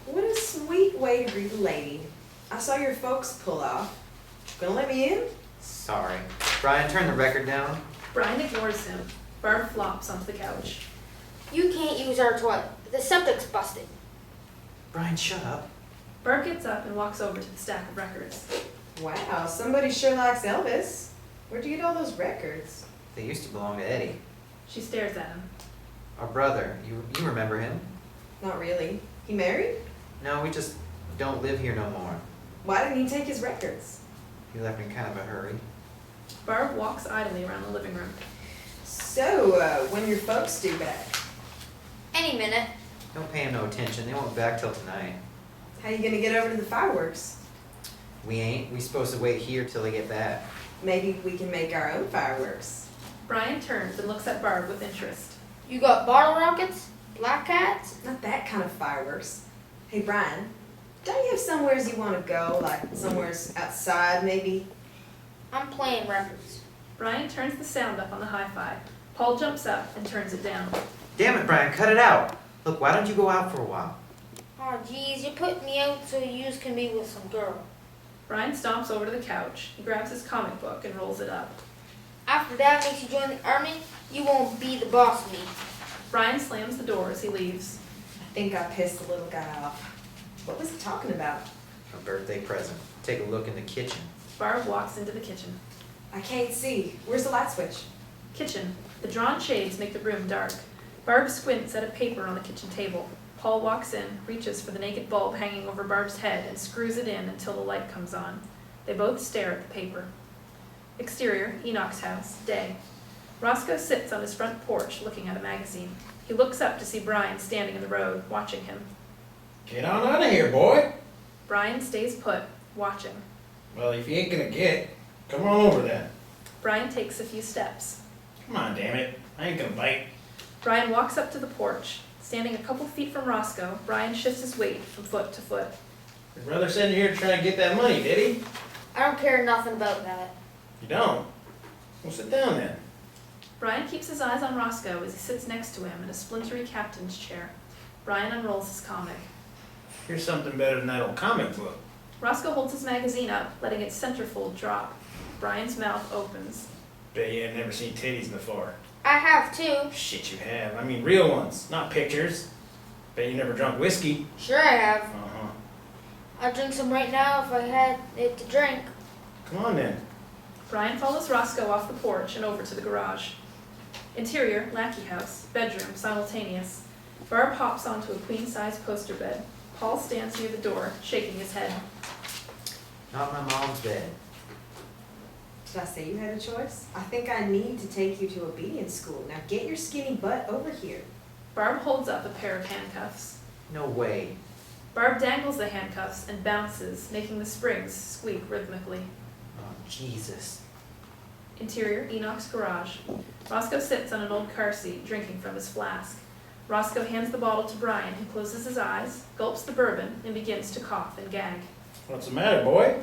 What a sweet way to greet a lady. I saw your folks pull off. Gonna let me in? Sorry. Brian, turn the record down. Brian ignores him. Barb flops onto the couch. You can't use our toilet. The septic's busted. Brian, shut up. Barb gets up and walks over to the stack of records. Wow, somebody sure likes Elvis. Where'd you get all those records? They used to belong to Eddie. She stares at him. Our brother. You remember him? Not really. He married? No, we just don't live here no more. Why didn't he take his records? He left in kind of a hurry. Barb walks idly around the living room. So, when your folks due back? Any minute. Don't pay him no attention. They won't be back till tonight. How you gonna get over to the fireworks? We ain't. We supposed to wait here till they get back. Maybe we can make our own fireworks. Brian turns and looks at Barb with interest. You got bottle rockets? Black cats? Not that kind of fireworks. Hey, Brian, don't you have somewheres you want to go, like somewheres outside, maybe? I'm playing records. Brian turns the sound up on the hi-fi. Paul jumps up and turns it down. Damn it, Brian, cut it out. Look, why don't you go out for a while? Oh, geez, you're putting me out so you can be with some girl. Brian stomps over to the couch. He grabs his comic book and rolls it up. After that makes you join the army, you won't be the boss of me. Brian slams the door as he leaves. I think I pissed the little guy off. What was he talking about? A birthday present. Take a look in the kitchen. Barb walks into the kitchen. I can't see. Where's the light switch? Kitchen. The drawn shades make the room dark. Barb squints at a paper on the kitchen table. Paul walks in, reaches for the naked bulb hanging over Barb's head, and screws it in until the light comes on. They both stare at the paper. Exterior, Enoch's house, day. Roscoe sits on his front porch looking at a magazine. He looks up to see Brian standing in the road, watching him. Get on out of here, boy. Brian stays put, watching. Well, if you ain't gonna get, come on over then. Brian takes a few steps. Come on, damn it. I ain't gonna bite. Brian walks up to the porch. Standing a couple feet from Roscoe, Brian shifts his weight from foot to foot. Your brother sent you here to try and get that money, did he? I don't care nothing about that. You don't? Well, sit down then. Brian keeps his eyes on Roscoe as he sits next to him in a splintery captain's chair. Brian unrolls his comic. Here's something better than that old comic book. Roscoe holds his magazine up, letting its centerfold drop. Brian's mouth opens. Bet you ain't never seen titties before. I have too. Shit, you have. I mean real ones, not pictures. Bet you never drunk whiskey. Sure I have. Uh-huh. I'd drink some right now if I had it to drink. Come on then. Brian follows Roscoe off the porch and over to the garage. Interior, lackey house, bedroom, simultaneous. Barb hops onto a queen-size poster bed. Paul stands near the door, shaking his head. Not my mom's bed. Did I say you had a choice? I think I need to take you to obedience school. Now get your skinny butt over here. Barb holds up a pair of handcuffs. No way. Barb dangles the handcuffs and bounces, making the springs squeak rhythmically. Oh, Jesus. Interior, Enoch's garage. Roscoe sits on an old car seat, drinking from his flask. Roscoe hands the bottle to Brian, who closes his eyes, gulps the bourbon, and begins to cough and gag. What's the matter, boy?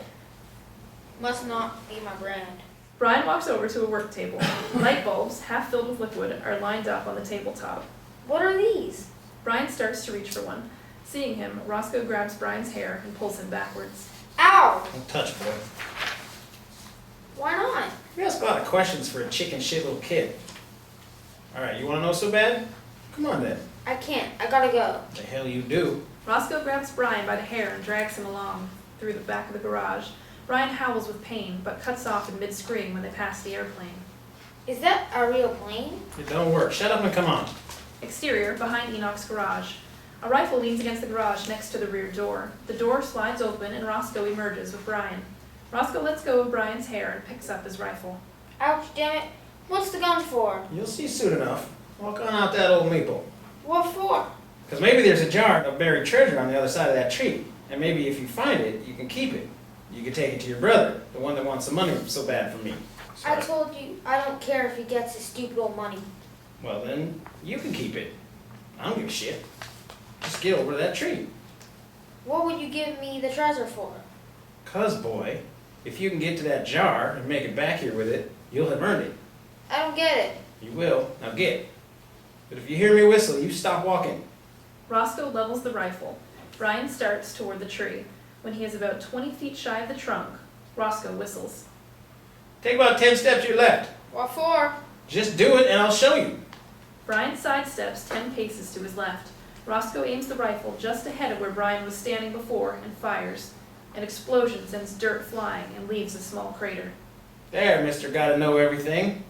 Must not be my brand. Brian walks over to a work table. Light bulbs, half filled with liquid, are lined up on the tabletop. What are these? Brian starts to reach for one. Seeing him, Roscoe grabs Brian's hair and pulls him backwards. Ow! Don't touch, boy. Why not? You ask a lot of questions for a chicken shit little kid. Alright, you wanna know so bad? Come on then. I can't. I gotta go. The hell you do. Roscoe grabs Brian by the hair and drags him along through the back of the garage. Brian howls with pain, but cuts off in mid-scream when they pass the airplane. Is that a real plane? It don't work. Shut up and come on. Exterior, behind Enoch's garage. A rifle leans against the garage next to the rear door. The door slides open and Roscoe emerges with Brian. Roscoe lets go of Brian's hair and picks up his rifle. Ouch, damn it. What's the gun for? You'll see soon enough. Walk on out that old maple. What for? Because maybe there's a jar of buried treasure on the other side of that tree. And maybe if you find it, you can keep it. You can take it to your brother, the one that wants the money so bad from me. I told you I don't care if he gets his stupid old money. Well then, you can keep it. I don't give a shit. Just get over to that tree. What would you give me the treasure for? 'Cause, boy, if you can get to that jar and make it back here with it, you'll have earned it. I don't get it. You will. Now get. But if you hear me whistle, you stop walking. Roscoe levels the rifle. Brian starts toward the tree. When he is about 20 feet shy of the trunk, Roscoe whistles. Take about 10 steps to your left. What for? Just do it and I'll show you. Brian sidesteps 10 paces to his left. Roscoe aims the rifle just ahead of where Brian was standing before and fires. An explosion sends dirt flying and leaves a small crater. There, Mr. Gotta Know Everything.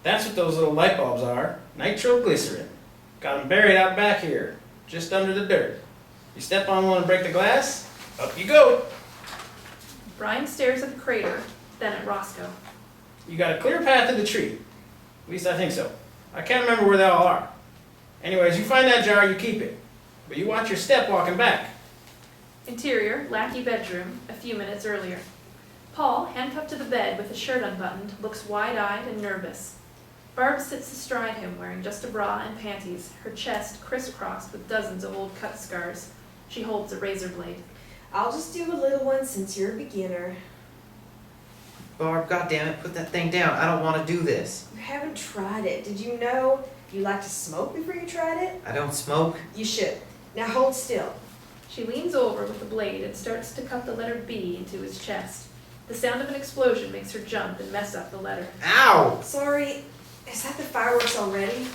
That's what those little light bulbs are. Nitroglycerin. Got them buried out back here, just under the dirt. You step on one and break the glass, up you go. Brian stares at the crater, then at Roscoe. You got a clear path to the tree. At least I think so. I can't remember where they all are. Anyways, you find that jar, you keep it. But you watch your step walking back. Interior, lackey bedroom, a few minutes earlier. Paul, handcuffed to the bed with his shirt unbuttoned, looks wide-eyed and nervous. Barb sits astride him wearing just a bra and panties, her chest crisscrossed with dozens of old cut scars. She holds a razor blade. I'll just do a little one since you're a beginner. Barb, goddammit, put that thing down. I don't want to do this. You haven't tried it. Did you know you like to smoke before you tried it? I don't smoke. You should. Now hold still. She leans over with the blade and starts to cut the letter B into his chest. The sound of an explosion makes her jump and mess up the letter. Ow! Sorry, is that the fireworks already?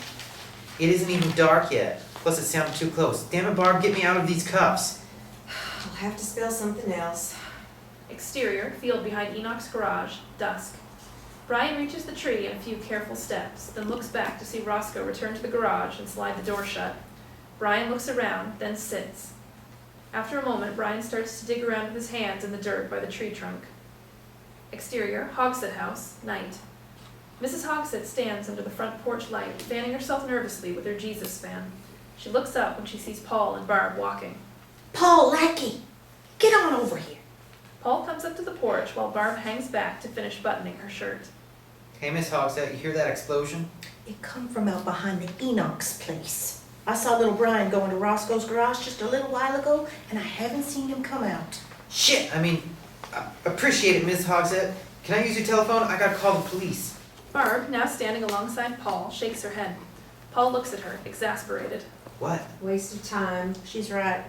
It isn't even dark yet. Plus it sounded too close. Damn it, Barb, get me out of these cuffs. I'll have to spell something else. Exterior, field behind Enoch's garage, dusk. Brian reaches the tree in a few careful steps, then looks back to see Roscoe return to the garage and slide the door shut. Brian looks around, then sits. After a moment, Brian starts to dig around with his hands in the dirt by the tree trunk. Exterior, Hogsett house, night. Mrs. Hogsett stands under the front porch light, fanning herself nervously with her Jesus fan. She looks up when she sees Paul and Barb walking. Paul Lackey, get on over here. Paul comes up to the porch while Barb hangs back to finish buttoning her shirt. Hey, Miss Hogsett, you hear that explosion? It come from out behind the Enoch's place. I saw little Brian go into Roscoe's garage just a little while ago, and I haven't seen him come out. Shit, I appreciate it, Miss Hogsett. Can I use your telephone? I gotta call the police. Barb, now standing alongside Paul, shakes her head. Paul looks at her, exasperated. What? Waste of time. She's right.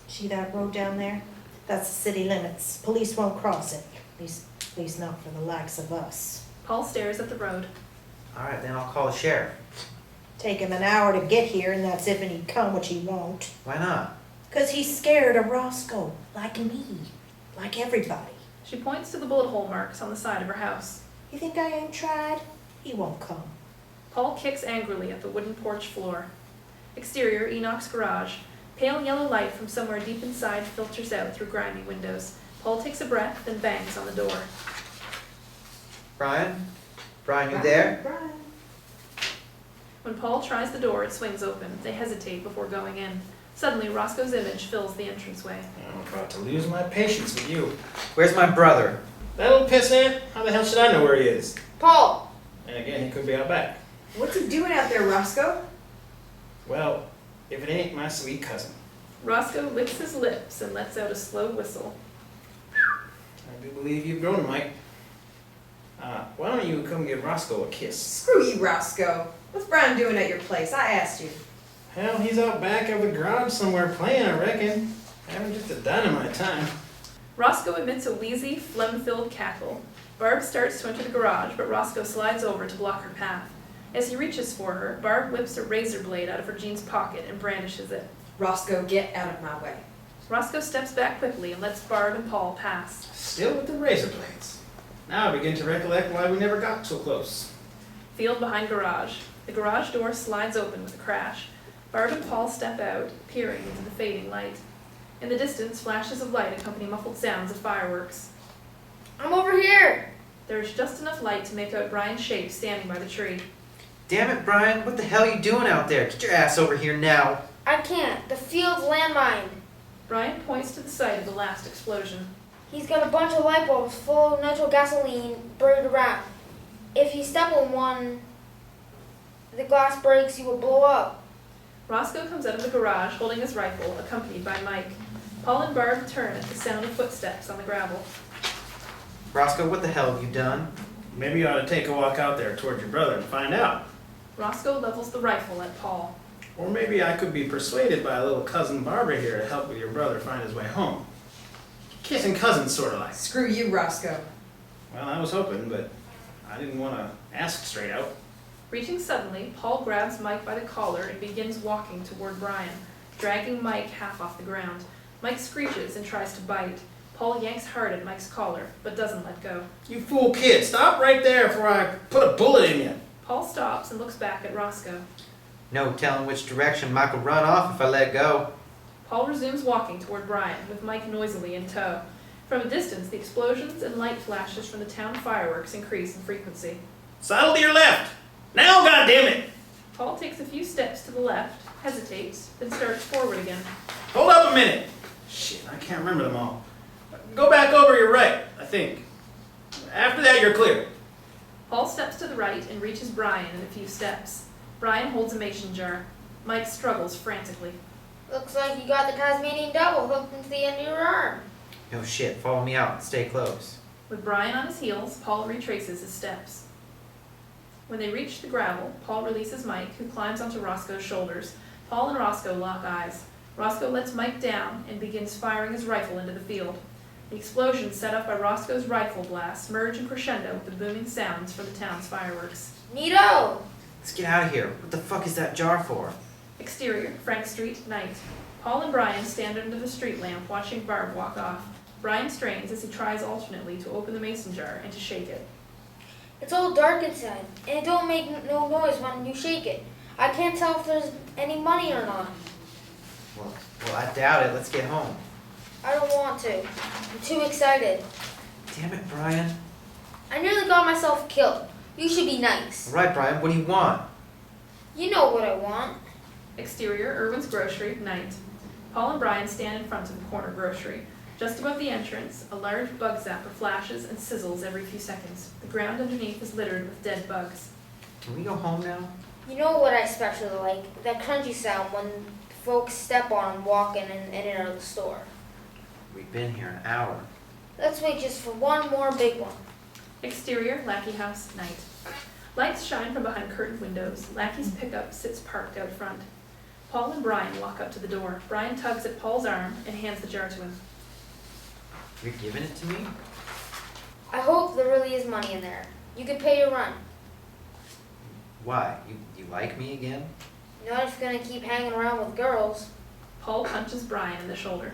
See that road down there? That's the city limits. Police won't cross it. At least not for the likes of us. Paul stares at the road. Alright, then I'll call the sheriff. Take him an hour to get here, and that's if he'd come, which he won't. Why not? 'Cause he's scared of Roscoe, like me, like everybody. She points to the bullet hole marks on the side of her house. You think I ain't tried? He won't come. Paul kicks angrily at the wooden porch floor. Exterior, Enoch's garage. Pale yellow light from somewhere deep inside filters out through grimy windows. Paul takes a breath, then bangs on the door. Brian? Brian, you there? Brian. When Paul tries the door, it swings open. They hesitate before going in. Suddenly, Roscoe's image fills the entranceway. I'm about to lose my patience with you. Where's my brother? That little pissant? How the hell should I know where he is? Paul! And again, he could be out back. What's he doing out there, Roscoe? Well, if it ain't my sweet cousin. Roscoe licks his lips and lets out a slow whistle. I do believe you've grown, Mike. Why don't you come give Roscoe a kiss? Screw you, Roscoe. What's Brian doing at your place? I asked you. Hell, he's out back of the garage somewhere playing, I reckon. Having just a dynamite time. Roscoe emits a wheezy, phlegm-filled cackle. Barb starts to enter the garage, but Roscoe slides over to block her path. As he reaches for her, Barb whips a razor blade out of her jeans pocket and brandishes it. Roscoe, get out of my way. Roscoe steps back quickly and lets Barb and Paul pass. Still with the razor blades. Now I begin to recollect why we never got so close. Field behind garage. The garage door slides open with a crash. Barb and Paul step out, peering into the fading light. In the distance, flashes of light accompany muffled sounds of fireworks. I'm over here! There is just enough light to make out Brian's shape standing by the tree. Damn it, Brian, what the hell are you doing out there? Get your ass over here now. I can't. The field's landmined. Brian points to the site of the last explosion. He's got a bunch of light bulbs full of nitrogasoline buried around. If you step on one, the glass breaks, you will blow up. Roscoe comes out of the garage holding his rifle, accompanied by Mike. Paul and Barb turn at the sound of footsteps on the gravel. Roscoe, what the hell have you done? Maybe you ought to take a walk out there towards your brother and find out. Roscoe levels the rifle at Paul. Or maybe I could be persuaded by a little cousin Barbara here to help with your brother find his way home. Kissing cousins, sort of like. Screw you, Roscoe. Well, I was hoping, but I didn't want to ask straight out. Reaching suddenly, Paul grabs Mike by the collar and begins walking toward Brian, dragging Mike half off the ground. Mike screeches and tries to bite. Paul yanks hard at Mike's collar, but doesn't let go. You fool kid, stop right there before I put a bullet in you. Paul stops and looks back at Roscoe. No telling which direction Mike will run off if I let go. Paul resumes walking toward Brian, with Mike noisily in tow. From a distance, the explosions and light flashes from the town fireworks increase in frequency. Saddle to your left! Now, goddammit! Paul takes a few steps to the left, hesitates, then starts forward again. Hold up a minute! Shit, I can't remember them all. Go back over your right, I think. After that, you're clear. Paul steps to the right and reaches Brian in a few steps. Brian holds a mason jar. Mike struggles frantically. Looks like you got the Tasmanian devil hooked into the end of your arm. No shit, follow me out and stay close. With Brian on his heels, Paul retraces his steps. When they reach the gravel, Paul releases Mike, who climbs onto Roscoe's shoulders. Paul and Roscoe lock eyes. Roscoe lets Mike down and begins firing his rifle into the field. The explosions set off by Roscoe's rifle blast merge and crescendo with the booming sounds from the town's fireworks. Neato! Let's get out of here. What the fuck is that jar for? Exterior, Frank Street, night. Paul and Brian stand under the street lamp watching Barb walk off. Brian strains as he tries alternately to open the mason jar and to shake it. It's all dark inside, and it don't make no noise when you shake it. I can't tell if there's any money or not. Well, I doubt it. Let's get home. I don't want to. I'm too excited. Damn it, Brian. I nearly got myself killed. You should be nice. All right, Brian, what do you want? You know what I want. Exterior, Irwin's Grocery, night. Paul and Brian stand in front of the corner grocery. Just above the entrance, a large bug zapper flashes and sizzles every few seconds. The ground underneath is littered with dead bugs. Can we go home now? You know what I especially like? That crunchy sound when folks step on them walking in and out of the store. We've been here an hour. Let's wait just for one more big one. Exterior, Lackey House, night. Lights shine from behind curtained windows. Lackey's pickup sits parked out front. Paul and Brian walk up to the door. Brian tugs at Paul's arm and hands the jar to him. You're giving it to me? I hope there really is money in there. You could pay your rent. Why? You like me again? Not if you're gonna keep hanging around with girls. Paul punches Brian in the shoulder.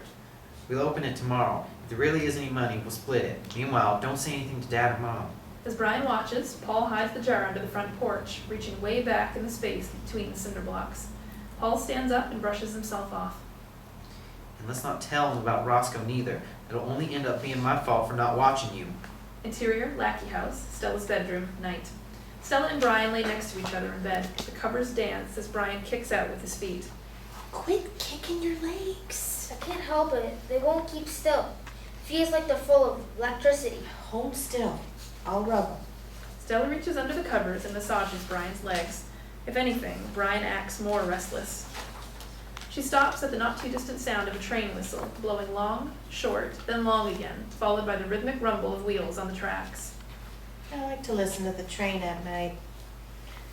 We'll open it tomorrow. If there really is any money, we'll split it. Meanwhile, don't say anything to Dad or Mom. As Brian watches, Paul hides the jar under the front porch, reaching way back in the space between the cinder blocks. Paul stands up and brushes himself off. And let's not tell him about Roscoe neither. It'll only end up being my fault for not watching you. Interior, Lackey House, Stella's bedroom, night. Stella and Brian lay next to each other in bed. The covers dance as Brian kicks out with his feet. Quit kicking your legs. I can't help it. They won't keep still. Feels like they're full of electricity. Hold still. I'll rub them. Stella reaches under the covers and massages Brian's legs. If anything, Brian acts more restless. She stops at the not too distant sound of a train whistle, blowing long, short, then long again, followed by the rhythmic rumble of wheels on the tracks. I like to listen to the train at night.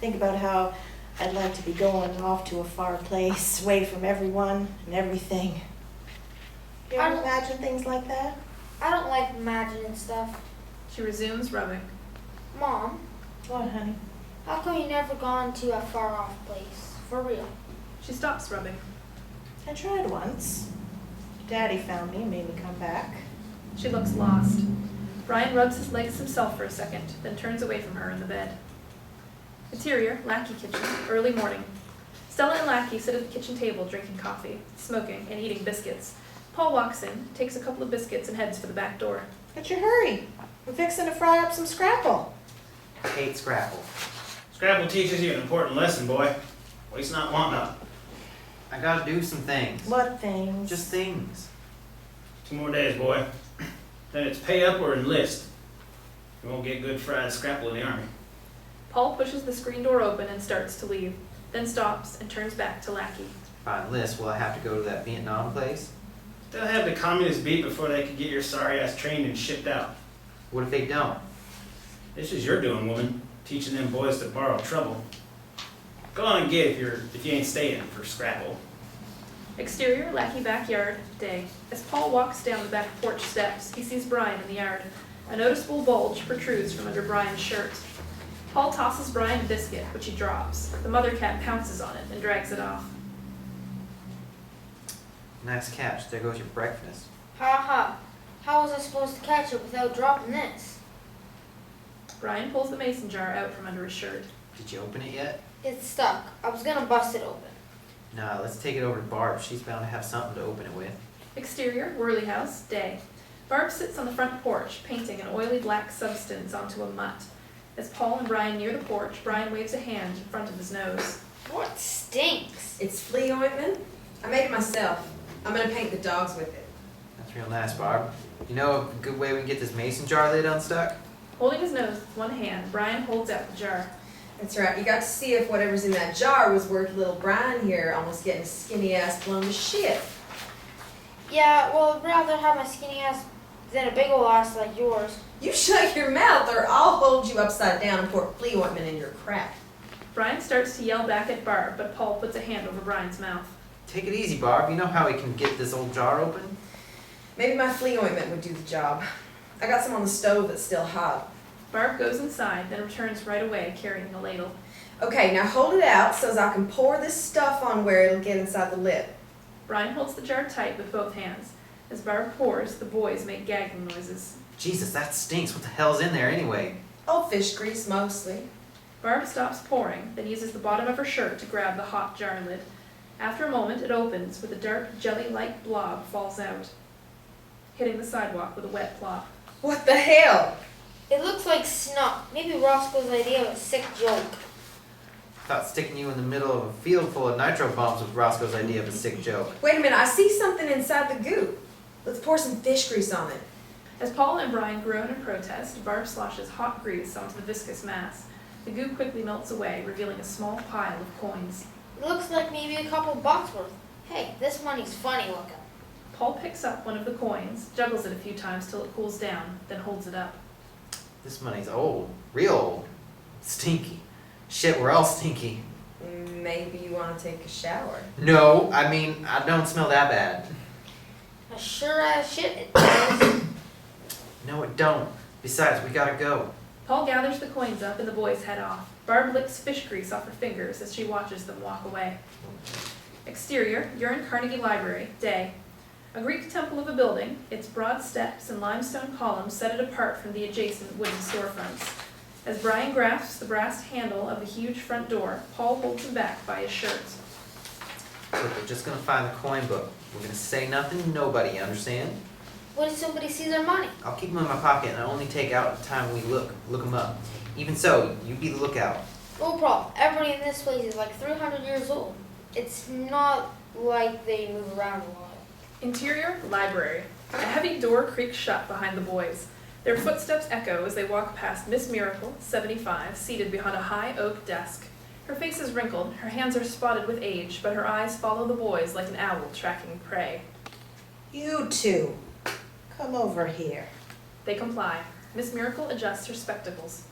Think about how I'd like to be going off to a far place, away from everyone and everything. You ever imagine things like that? I don't like imagining stuff. She resumes rubbing. Mom, What, honey? how come you never gone to a far off place? For real. She stops rubbing. I tried once. Daddy found me and made me come back. She looks lost. Brian rubs his legs himself for a second, then turns away from her in the bed. Interior, Lackey kitchen, early morning. Stella and Lackey sit at the kitchen table drinking coffee, smoking, and eating biscuits. Paul walks in, takes a couple of biscuits, and heads for the back door. What's your hurry? We're fixing to fry up some scrapple. I hate Scrapple. Scrabble teaches you an important lesson, boy. Waste not, want not. I gotta do some things. What things? Just things. 2 more days, boy. Then it's pay up or enlist. You won't get good fried scrapple in the army. Paul pushes the screen door open and starts to leave, then stops and turns back to Lackey. Fine, Liz, will I have to go to that Vietnam place? They'll have the communists beat before they could get your sorry ass trained and shipped out. What if they don't? This is your doing, woman. Teaching them boys to borrow trouble. Go on and get if you ain't staying for Scrapple. Exterior, Lackey backyard, day. As Paul walks down the back porch steps, he sees Brian in the yard. A noticeable bulge protrudes from under Brian's shirt. Paul tosses Brian a biscuit, which he drops. The mother cat pounces on it and drags it off. Nice catch. There goes your breakfast. Ha ha. How was I supposed to catch it without dropping this? Brian pulls the mason jar out from under his shirt. Did you open it yet? It's stuck. I was gonna bust it open. Nah, let's take it over to Barb. She's bound to have something to open it with. Exterior, Whirly House, day. Barb sits on the front porch, painting an oily black substance onto a mutt. As Paul and Brian near the porch, Brian waves a hand in front of his nose. What stinks? It's flea ointment. I made it myself. I'm gonna paint the dogs with it. That's real nice, Barb. You know a good way we can get this mason jar lid unstuck? Holding his nose with one hand, Brian holds out the jar. That's right. You got to see if whatever's in that jar was worth little Brian here almost getting his skinny ass blown to shit. Yeah, well, I'd rather have my skinny ass than a big ol' ass like yours. You shut your mouth or I'll hold you upside down and pour flea ointment in your crack. Brian starts to yell back at Barb, but Paul puts a hand over Brian's mouth. Take it easy, Barb. You know how we can get this old jar open? Maybe my flea ointment would do the job. I got some on the stove that's still hot. Barb goes inside, then returns right away carrying a ladle. Okay, now hold it out so as I can pour this stuff on where it'll get inside the lid. Brian holds the jar tight with both hands. As Barb pours, the boys make gagging noises. Jesus, that stinks. What the hell's in there anyway? Oh, fish grease mostly. Barb stops pouring, then uses the bottom of her shirt to grab the hot jar lid. After a moment, it opens, with a dark, jelly-like blob falls out, hitting the sidewalk with a wet plop. What the hell? It looks like snot. Maybe Roscoe's idea of a sick joke. Thought sticking you in the middle of a field full of nitro bombs was Roscoe's idea of a sick joke. Wait a minute, I see something inside the goop. Let's pour some fish grease on it. As Paul and Brian groan in protest, Barb sloshes hot grease onto the viscous mass. The goo quickly melts away, revealing a small pile of coins. It looks like maybe a couple bucks worth. Hey, this money's funny looking. Paul picks up one of the coins, juggles it a few times till it cools down, then holds it up. This money's old. Real old. Stinky. Shit, we're all stinky. Maybe you want to take a shower. No, I mean, I don't smell that bad. A sure as shit it does. No, it don't. Besides, we gotta go. Paul gathers the coins up and the boys head off. Barb licks fish grease off her fingers as she watches them walk away. Exterior, Urine Carnegie Library, day. A Greek temple of a building, its broad steps and limestone columns set it apart from the adjacent wooden storefronts. As Brian grasps the brass handle of the huge front door, Paul holds him back by his shirt. Look, we're just gonna find the coin book. We're gonna say nothing to nobody, you understand? What if somebody sees our money? I'll keep them in my pocket and I only take out at the time we look them up. Even so, you be the lookout. No problem. Everybody in this place is like 300 years old. It's not like they move around a lot. Interior, library. A heavy door creaks shut behind the boys. Their footsteps echo as they walk past Miss Miracle, 75, seated behind a high oak desk. Her face is wrinkled, her hands are spotted with age, but her eyes follow the boys like an owl tracking prey. You two, come over here. They comply. Miss Miracle adjusts her spectacles.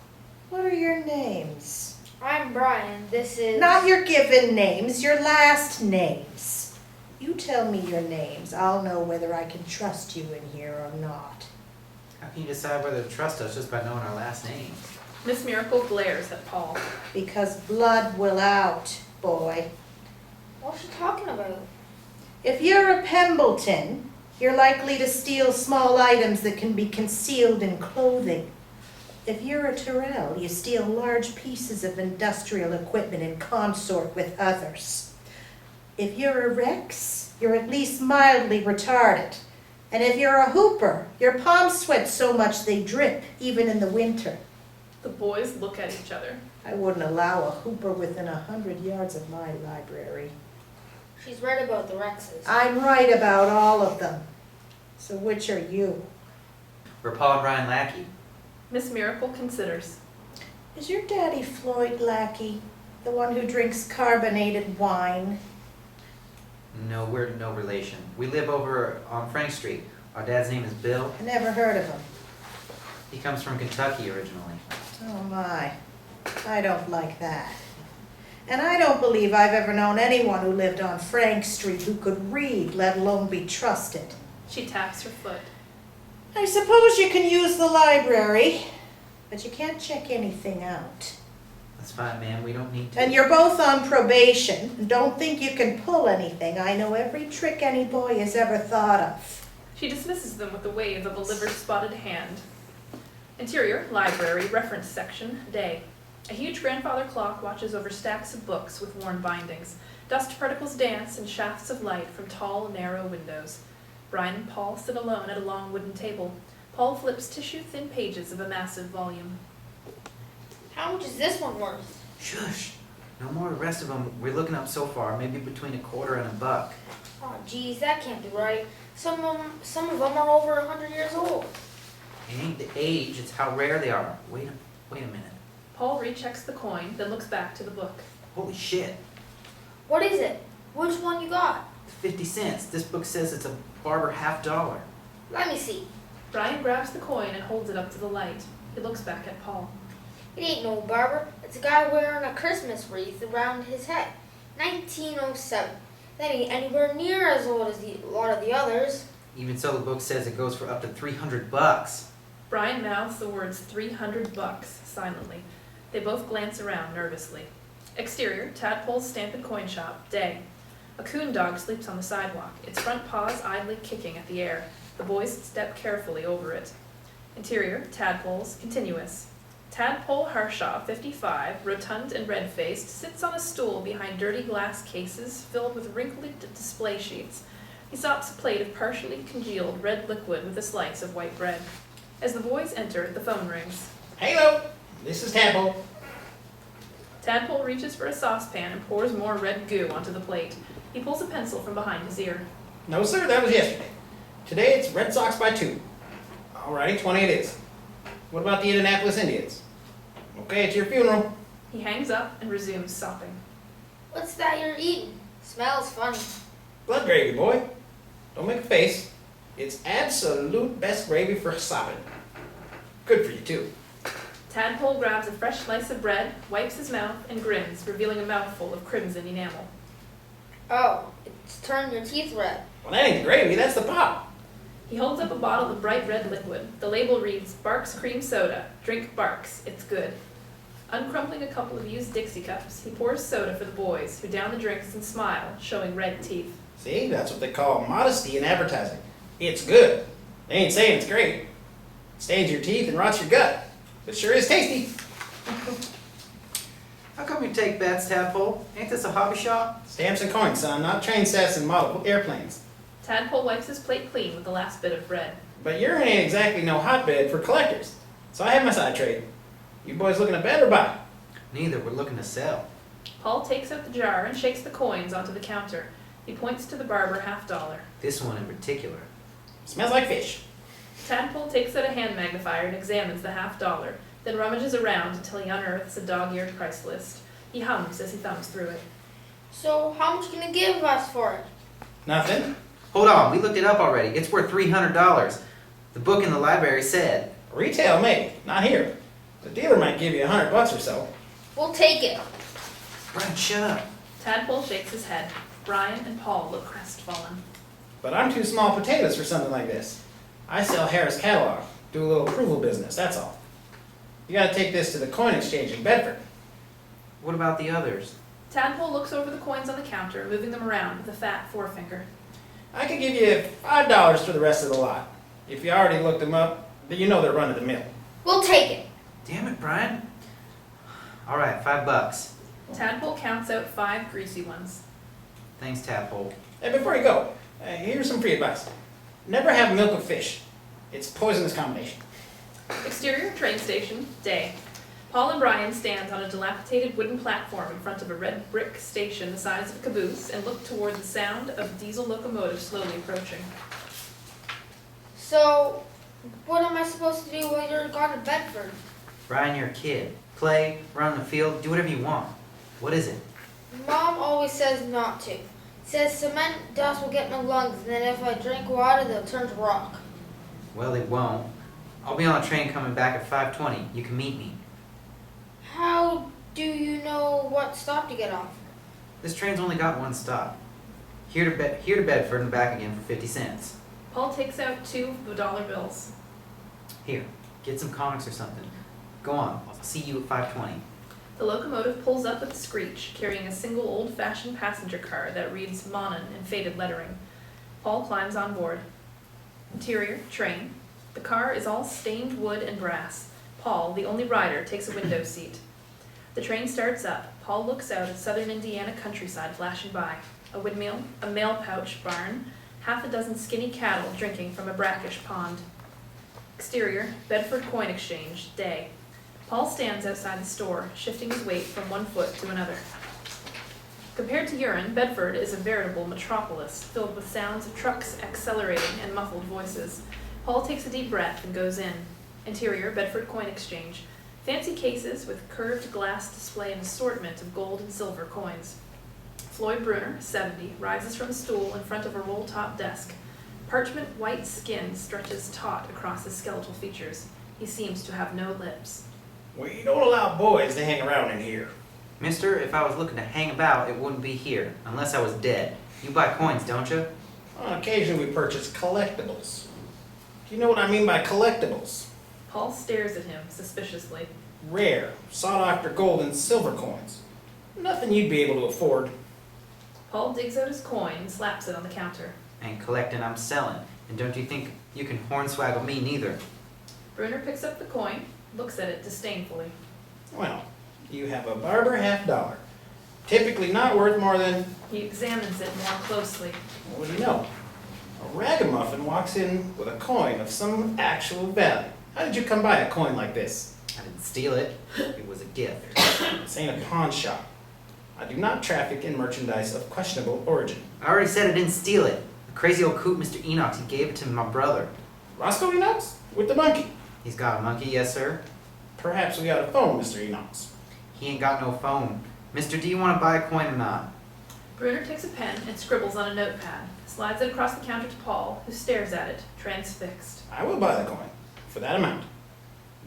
What are your names? I'm Brian. This is... Not your given names, your last names. You tell me your names. I'll know whether I can trust you in here or not. How can you decide whether to trust us just by knowing our last names? Miss Miracle glares at Paul. Because blood will out, boy. What's she talking about? If you're a Pembleton, you're likely to steal small items that can be concealed in clothing. If you're a Tyrrell, you steal large pieces of industrial equipment in consort with others. If you're a Rex, you're at least mildly retarded. And if you're a Hooper, your palms sweat so much they drip, even in the winter. The boys look at each other. I wouldn't allow a Hooper within 100 yards of my library. She's right about the Rexes. I'm right about all of them. So which are you? We're Paul and Brian Lackey. Miss Miracle considers. Is your daddy Floyd Lackey, the one who drinks carbonated wine? No, we're no relation. We live over on Frank Street. Our dad's name is Bill. I never heard of him. He comes from Kentucky originally. Oh my, I don't like that. And I don't believe I've ever known anyone who lived on Frank Street who could read, let alone be trusted. She taps her foot. I suppose you can use the library, but you can't check anything out. That's fine, ma'am. We don't need to. And you're both on probation, and don't think you can pull anything. I know every trick any boy has ever thought of. She dismisses them with a wave of a liver-spotted hand. Interior, library, reference section, day. A huge grandfather clock watches over stacks of books with worn bindings. Dust particles dance in shafts of light from tall, narrow windows. Brian and Paul sit alone at a long wooden table. Paul flips tissue-thin pages of a massive volume. How much is this one worth? Shush. No more. The rest of them we're looking up so far, maybe between $0.25 and $1. Oh, geez, that can't be right. Some of them are over 100 years old. It ain't the age, it's how rare they are. Wait a minute. Paul rechecks the coin, then looks back to the book. Holy shit. What is it? Which one you got? 50 cents. This book says it's a Barber $half. Let me see. Brian grabs the coin and holds it up to the light. He looks back at Paul. It ain't no barber. It's a guy wearing a Christmas wreath around his head. 1907. That ain't anywhere near as old as a lot of the others. Even so, the book says it goes for up to $300. Brian mouths the words $300 silently. They both glance around nervously. Exterior, Tadpole's Stamped Coin Shop, day. A coon dog sleeps on the sidewalk, its front paws idly kicking at the air. The boys step carefully over it. Interior, Tadpole's, continuous. Tadpole Harshaw, 55, rotund and red-faced, sits on a stool behind dirty glass cases filled with wrinkled display sheets. He sops a plate of partially congealed red liquid with a slice of white bread. As the boys enter, the phone rings. Hello, this is Tadpole. Tadpole reaches for a saucepan and pours more red goo onto the plate. He pulls a pencil from behind his ear. No, sir, that was yesterday. Today it's Red Sox by 2. Alrighty, 20 it is. What about the Indianapolis Indians? Okay, it's your funeral. He hangs up and resumes sopping. What's that you're eating? Smells funny. Blood gravy, boy. Don't make a face. It's absolute best gravy for sopping. Good for you, too. Tadpole grabs a fresh slice of bread, wipes his mouth, and grins, revealing a mouthful of crimson enamel. Oh, it's turned your teeth red. Well, that ain't the gravy, that's the pop. He holds up a bottle of bright red liquid. The label reads, Barks Cream Soda. Drink Barks. It's good. Uncrumpling a couple of used Dixie cups, he pours soda for the boys, who down the drinks and smile, showing red teeth. See, that's what they call modesty in advertising. It's good. They ain't saying it's great. It stains your teeth and rots your gut. It sure is tasty. How come you take bets, Tadpole? Ain't this a hobby shop? Stamps and coins, son, not train sets and model airplanes. Tadpole wipes his plate clean with the last bit of bread. But urine ain't exactly no hotbed for collectors. So I have my side trade. You boys looking to bet or buy? Neither, we're looking to sell. Paul takes out the jar and shakes the coins onto the counter. He points to the Barber $half. This one in particular. Smells like fish. Tadpole takes out a hand magnifier and examines the $half, then rummages around until he unearths a dog-eared price list. He hums as he thumbs through it. So how much can you give us for it? Nothing. Hold on, we looked it up already. It's worth $300. The book in the library said. Retail, maybe. Not here. The dealer might give you $100 or so. We'll take it. Brian, shut up. Tadpole shakes his head. Brian and Paul look crestfallen. But I'm too small potatoes for something like this. I sell Harris catalog. Do a little approval business, that's all. You gotta take this to the coin exchange in Bedford. What about the others? Tadpole looks over the coins on the counter, moving them around with a fat forefinger. I could give you $5 for the rest of the lot. If you already looked them up, then you know they're run of the mill. We'll take it. Damn it, Brian. All right, $5. Tadpole counts out 5 greasy ones. Thanks, Tadpole. Hey, before you go, here's some free advice. Never have milk of fish. It's a poisonous combination. Exterior train station, day. Paul and Brian stand on a dilapidated wooden platform in front of a red brick station the size of a caboose and look toward the sound of a diesel locomotive slowly approaching. So, what am I supposed to do while you're gone to Bedford? Brian, you're a kid. play, run in the field, do whatever you want. What is it? Mom always says not to. Says cement dust will get my lungs, and then if I drink water, they'll turn to rock. Well, they won't. I'll be on a train coming back at 5:20. You can meet me. How do you know what stop to get off? This train's only got one stop. Here to Bedford and back again for 50 cents. Paul takes out 2 dollar bills. Here, get some comics or something. Go on. I'll see you at 5:20. The locomotive pulls up with a screech, carrying a single old-fashioned passenger car that reads Monon in faded lettering. Paul climbs on board. Interior, train. The car is all stained wood and brass. Paul, the only rider, takes a window seat. The train starts up. Paul looks out at southern Indiana countryside flashing by. A windmill, a mail pouch barn, half a dozen skinny cattle drinking from a brackish pond. Exterior, Bedford Coin Exchange, day. Paul stands outside the store, shifting his weight from one foot to another. Compared to Urine, Bedford is a veritable metropolis, filled with sounds of trucks accelerating and muffled voices. Paul takes a deep breath and goes in. Interior, Bedford Coin Exchange. Fancy cases with curved glass display an assortment of gold and silver coins. Floyd Bruner, 70, rises from a stool in front of a roll-top desk. Parchment white skin stretches taut across his skeletal features. He seems to have no lips. We don't allow boys to hang around in here. Mister, if I was looking to hang about, it wouldn't be here, unless I was dead. You buy coins, don't you? On occasion, we purchase collectibles. Do you know what I mean by collectibles? Paul stares at him suspiciously. Rare, sought-after gold and silver coins. Nothing you'd be able to afford. Paul digs out his coin and slaps it on the counter. Ain't collecting, I'm selling. And don't you think you can hornswaggle me neither. Bruner picks up the coin, looks at it disdainfully. Well, you have a Barber $50. Typically not worth more than, He examines it more closely. what do you know? A ragamuffin walks in with a coin of some actual value. How did you come by a coin like this? I didn't steal it. It was a gift. This ain't a pawn shop. I do not traffic in merchandise of questionable origin. I already said I didn't steal it. The crazy old coot Mr. Enoch, he gave it to my brother. Roscoe Enochs? With the monkey? He's got a monkey, yes sir. Perhaps we ought to phone Mr. Enochs. He ain't got no phone. Mister, do you want to buy a coin or not? Bruner takes a pen and scribbles on a notepad, slides it across the counter to Paul, who stares at it, transfixed. I will buy the coin for that amount.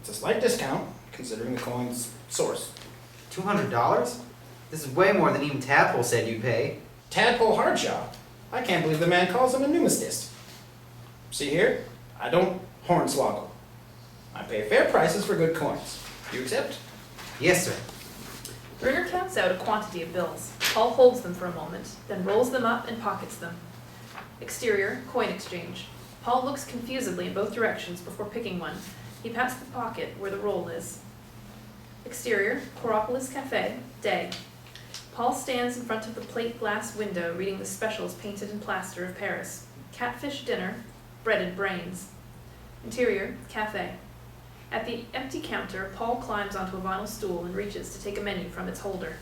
It's a slight discount, considering the coin's source. $200? This is way more than even Tadpole said you'd pay. Tadpole Hardshop. I can't believe the man calls him a pneumastist. See here, I don't hornswoggle. I pay fair prices for good coins. You accept? Yes, sir. Bruner counts out a quantity of bills. Paul holds them for a moment, then rolls them up and pockets them. Exterior, coin exchange. Paul looks confusedly in both directions before picking one. He pats the pocket where the roll is. Exterior, Coropolis Cafe, day. Paul stands in front of the plate glass window reading the specials painted in plaster of Paris. Catfish dinner, breaded brains. Interior, cafe. At the empty counter, Paul climbs onto a vinyl stool and reaches to take a menu from its holder.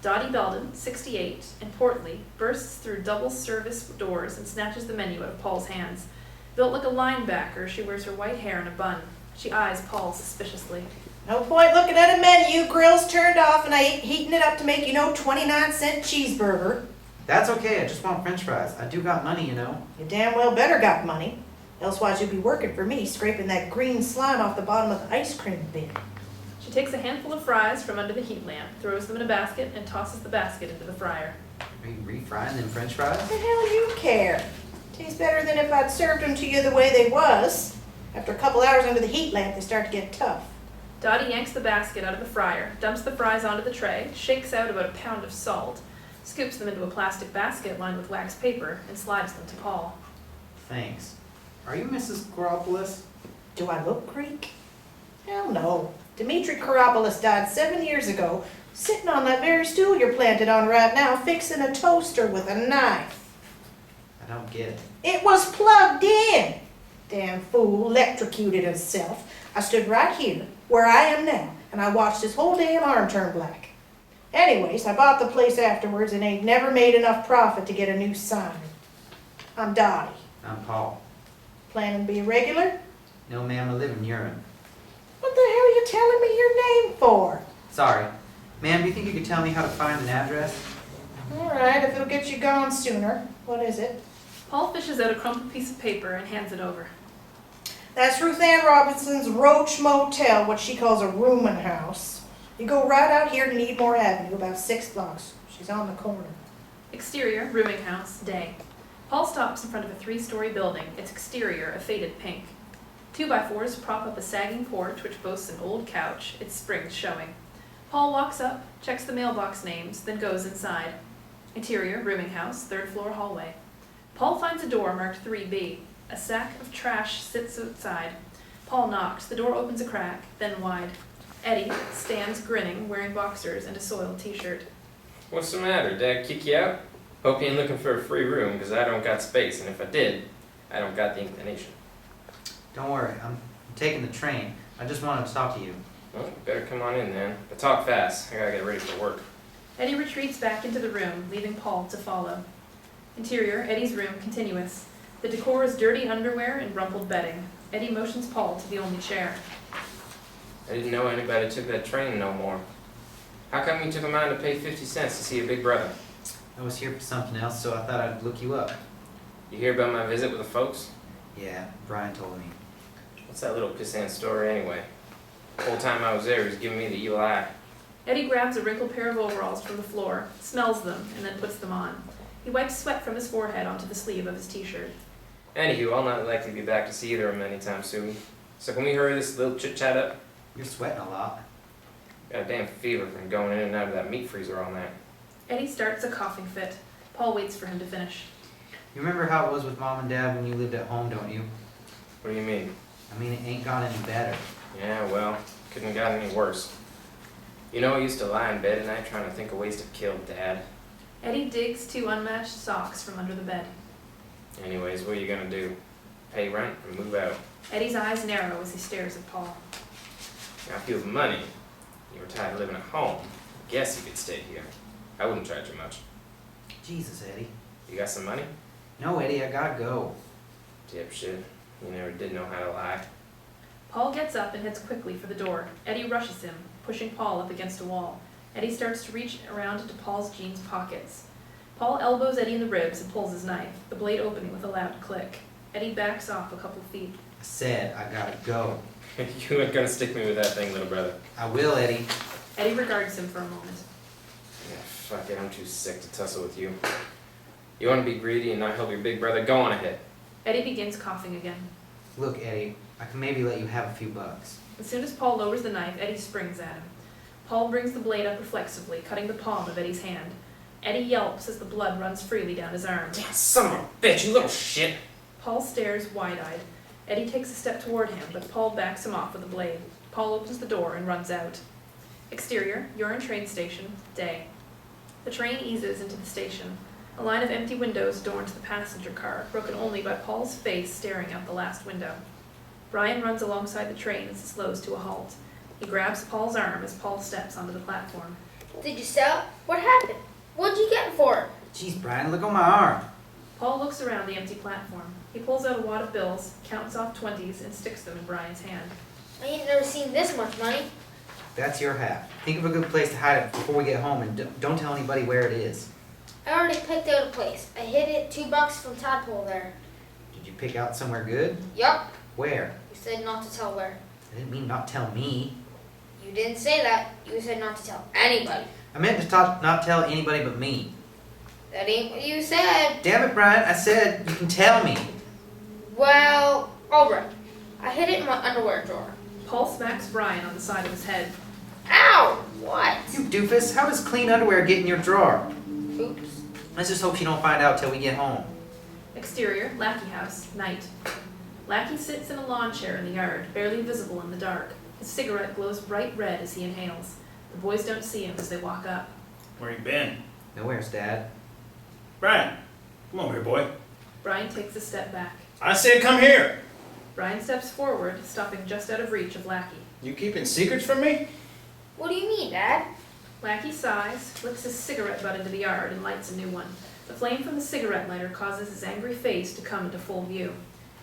Dottie Belden, 68, and portly, bursts through double service doors and snatches the menu out of Paul's hands. Built like a linebacker, she wears her white hair in a bun. She eyes Paul suspiciously. No point looking at a menu, grill's turned off, and I ain't heating it up to make you no 29-cent cheeseburger. That's okay, I just want french fries. I do got money, you know. You damn well better got money. Elsewise you'd be working for me, scraping that green slime off the bottom of the ice cream bin. She takes a handful of fries from under the heat lamp, throws them in a basket, and tosses the basket into the fryer. Are you refrying them french fries? What the hell you care? Tastes better than if I'd served them to you the way they was. After a couple hours under the heat lamp, they start to get tough. Dottie yanks the basket out of the fryer, dumps the fries onto the tray, shakes out about a pound of salt, scoops them into a plastic basket lined with wax paper, and slides them to Paul. Thanks. Are you Mrs. Koropoulos? Do I look Greek? Hell no. Dmitri Koropoulos died 7 years ago, sitting on that very stool you're planted on right now, fixing a toaster with a knife. I don't get it. It was plugged in. Damn fool electrocuted himself. I stood right here, where I am now, and I watched his whole damn arm turn black. Anyways, I bought the place afterwards and ain't never made enough profit to get a new sign. I'm Dottie. I'm Paul. Planning to be a regular? No, ma'am, I live in Urine. What the hell are you you telling me your name for? Sorry. Ma'am, do you think you could tell me how to find an address? All right, if it'll get you gone sooner. What is it? Paul fishes out a crumpled piece of paper and hands it over. That's Ruth Ann Robinson's Roach Motel, what she calls a rooming house. You go right out here to Needmore Avenue, about 6 blocks. She's on the corner. Exterior, rooming house, day. Paul stops in front of a 3-story building, its exterior a faded pink. 2x4s prop up a sagging porch which boasts an old couch, its springs showing. Paul walks up, checks the mailbox names, then goes inside. Interior, rooming house, 3rd floor hallway. Paul finds a door marked 3B. A sack of trash sits outside. Paul knocks. The door opens a crack, then wide. Eddie stands grinning, wearing boxers and a soiled t-shirt. What's the matter? Dad kick you out? Hope you ain't looking for a free room, 'cause I don't got space, and if I did, I don't got the inclination. Don't worry, I'm taking the train. I just wanted to talk to you. Well, you better come on in then. But talk fast. I gotta get ready for work. Eddie retreats back into the room, leaving Paul to follow. Interior, Eddie's room, continuous. The decor is dirty underwear and rumpled bedding. Eddie motions Paul to the only chair. I didn't know anybody took that train no more. How come you took a mind to pay 50 cents to see a big brother? I was here for something else, so I thought I'd look you up. You hear about my visit with the folks? Yeah, Brian told me. What's that little pissant story anyway? The whole time I was there, he was giving me the evil eye. Eddie grabs a wrinkled pair of overalls from the floor, smells them, and then puts them on. He wipes sweat from his forehead onto the sleeve of his t-shirt. Anywho, I'll not likely be back to see either of them anytime soon. So can we hurry this little chit-chat up? You're sweating a lot. Got a damn fever from going in and out of that meat freezer all night. Eddie starts a coughing fit. Paul waits for him to finish. You remember how it was with Mom and Dad when you lived at home, don't you? What do you mean? I mean, it ain't got any better. Yeah, well, couldn't have gotten any worse. You know, I used to lie in bed at night trying to think of ways to kill Dad. Eddie digs 2 unmatched socks from under the bed. Anyways, what are you gonna do? Pay rent or move out? Eddie's eyes narrow as he stares at Paul. Now, if you have money, you were tired of living at home, I guess you could stay here. I wouldn't charge you much. Jesus, Eddie. You got some money? No, Eddie, I gotta go. Dipshit. You never did know how to lie. Paul gets up and heads quickly for the door. Eddie rushes him, pushing Paul up against a wall. Eddie starts to reach around into Paul's jeans pockets. Paul elbows Eddie in the ribs and pulls his knife, the blade opening with a loud click. Eddie backs off a couple feet. I said I gotta go. You ain't gonna stick me with that thing, little brother. I will, Eddie. Eddie regards him for a moment. Yeah, fuck it, I'm too sick to tussle with you. You wanna be greedy and not help your big brother? Go on ahead. Eddie begins coughing again. Look, Eddie, I can maybe let you have a few bucks. As soon as Paul lowers the knife, Eddie springs at him. Paul brings the blade up reflexively, cutting the palm of Eddie's hand. Eddie yelps as the blood runs freely down his arm. Damn son of a bitch, you little shit! Paul stares wide-eyed. Eddie takes a step toward him, but Paul backs him off with a blade. Paul opens the door and runs out. Exterior, Urin train station, day. The train eases into the station. A line of empty windows adorns the passenger car, broken only by Paul's face staring out the last window. Brian runs alongside the train as it slows to a halt. He grabs Paul's arm as Paul steps onto the platform. Did you sell? What happened? What'd you get for it? Jeez, Brian, look on my arm. Paul looks around the empty platform. He pulls out a wad of bills, counts off 20s, and sticks them in Brian's hand. I ain't never seen this much money. That's your half. Think of a good place to hide it before we get home, and don't tell anybody where it is. I already picked out a place. I hid it $2 from Tadpole there. Did you pick out somewhere good? Yup. Where? You said not to tell where. I didn't mean not tell me. You didn't say that. You said not to tell anybody. I meant to not tell anybody but me. That ain't what you said. Damn it, Brian, I said you can tell me. Well, alright. I hid it in my underwear drawer. Paul smacks Brian on the side of his head. Ow! What? You doofus, how does clean underwear get in your drawer? Oops. Let's just hope she don't find out till we get home. Exterior, Lackey house, night. Lackey sits in a lawn chair in the yard, barely visible in the dark. His cigarette glows bright red as he inhales. The boys don't see him as they walk up. Where you been? Nowhere's Dad. Brian, come over here, boy. Brian takes a step back. I said come here. Brian steps forward, stopping just out of reach of Lackey. You keeping secrets from me? What do you mean, Dad? Lackey sighs, flicks his cigarette butt into the yard, and lights a new one. The flame from the cigarette lighter causes his angry face to come into full view.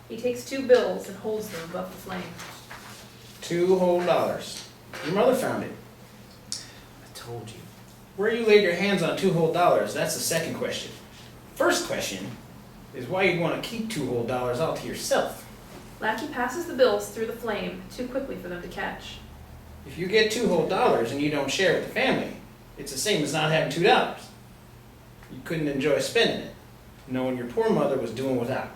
He takes 2 bills and holds them above the flame. $2 whole. Your mother found it. I told you. Where you laid your hands on $2 whole, that's the second question. First question is why you'd want to keep $2 whole all to yourself. Lackey passes the bills through the flame, too quickly for them to catch. If you get $2 whole and you don't share with the family, it's the same as not having $2. You couldn't enjoy spending it, knowing your poor mother was doing without.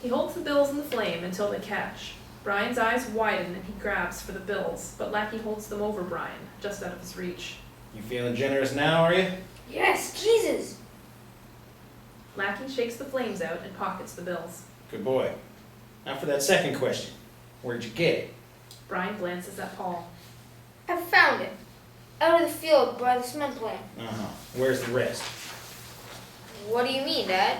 He holds the bills in the flame until they catch. Brian's eyes widen and he grabs for the bills, but Lackey holds them over Brian, just out of his reach. You feeling generous now, are you? Yes, Jesus. Lackey shakes the flames out and pockets the bills. Good boy. Now for that second question. Where'd you get it? Brian glances at Paul. I found it. Out of the field by the cement plant. Uh-huh. Where's the rest? What do you mean, Dad?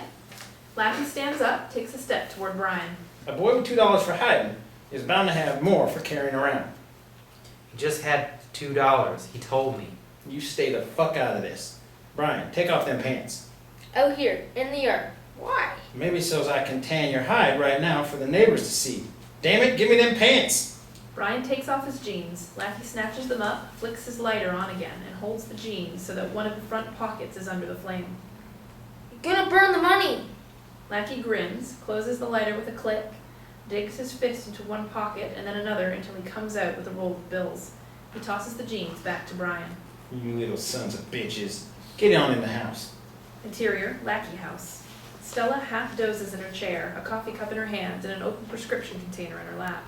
Lackey stands up, takes a step toward Brian. A boy with $2 for hiding is bound to have more for carrying around. He just had $2. He told me. You stay the fuck out of this. Brian, take off them pants. Out here, in the yard. Why? Maybe so's I can tan your hide right now for the neighbors to see. Damn it, give me them pants! Brian takes off his jeans. Lackey snatches them up, flicks his lighter on again, and holds the jeans so that one of the front pockets is under the flame. You're gonna burn the money. Lackey grins, closes the lighter with a click, digs his fist into one pocket and then another until he comes out with a roll of bills. He tosses the jeans back to Brian. You little sons of bitches. Get on in the house. Interior, Lackey house. Stella half dozes in her chair, a coffee cup in her hand and an open prescription container in her lap.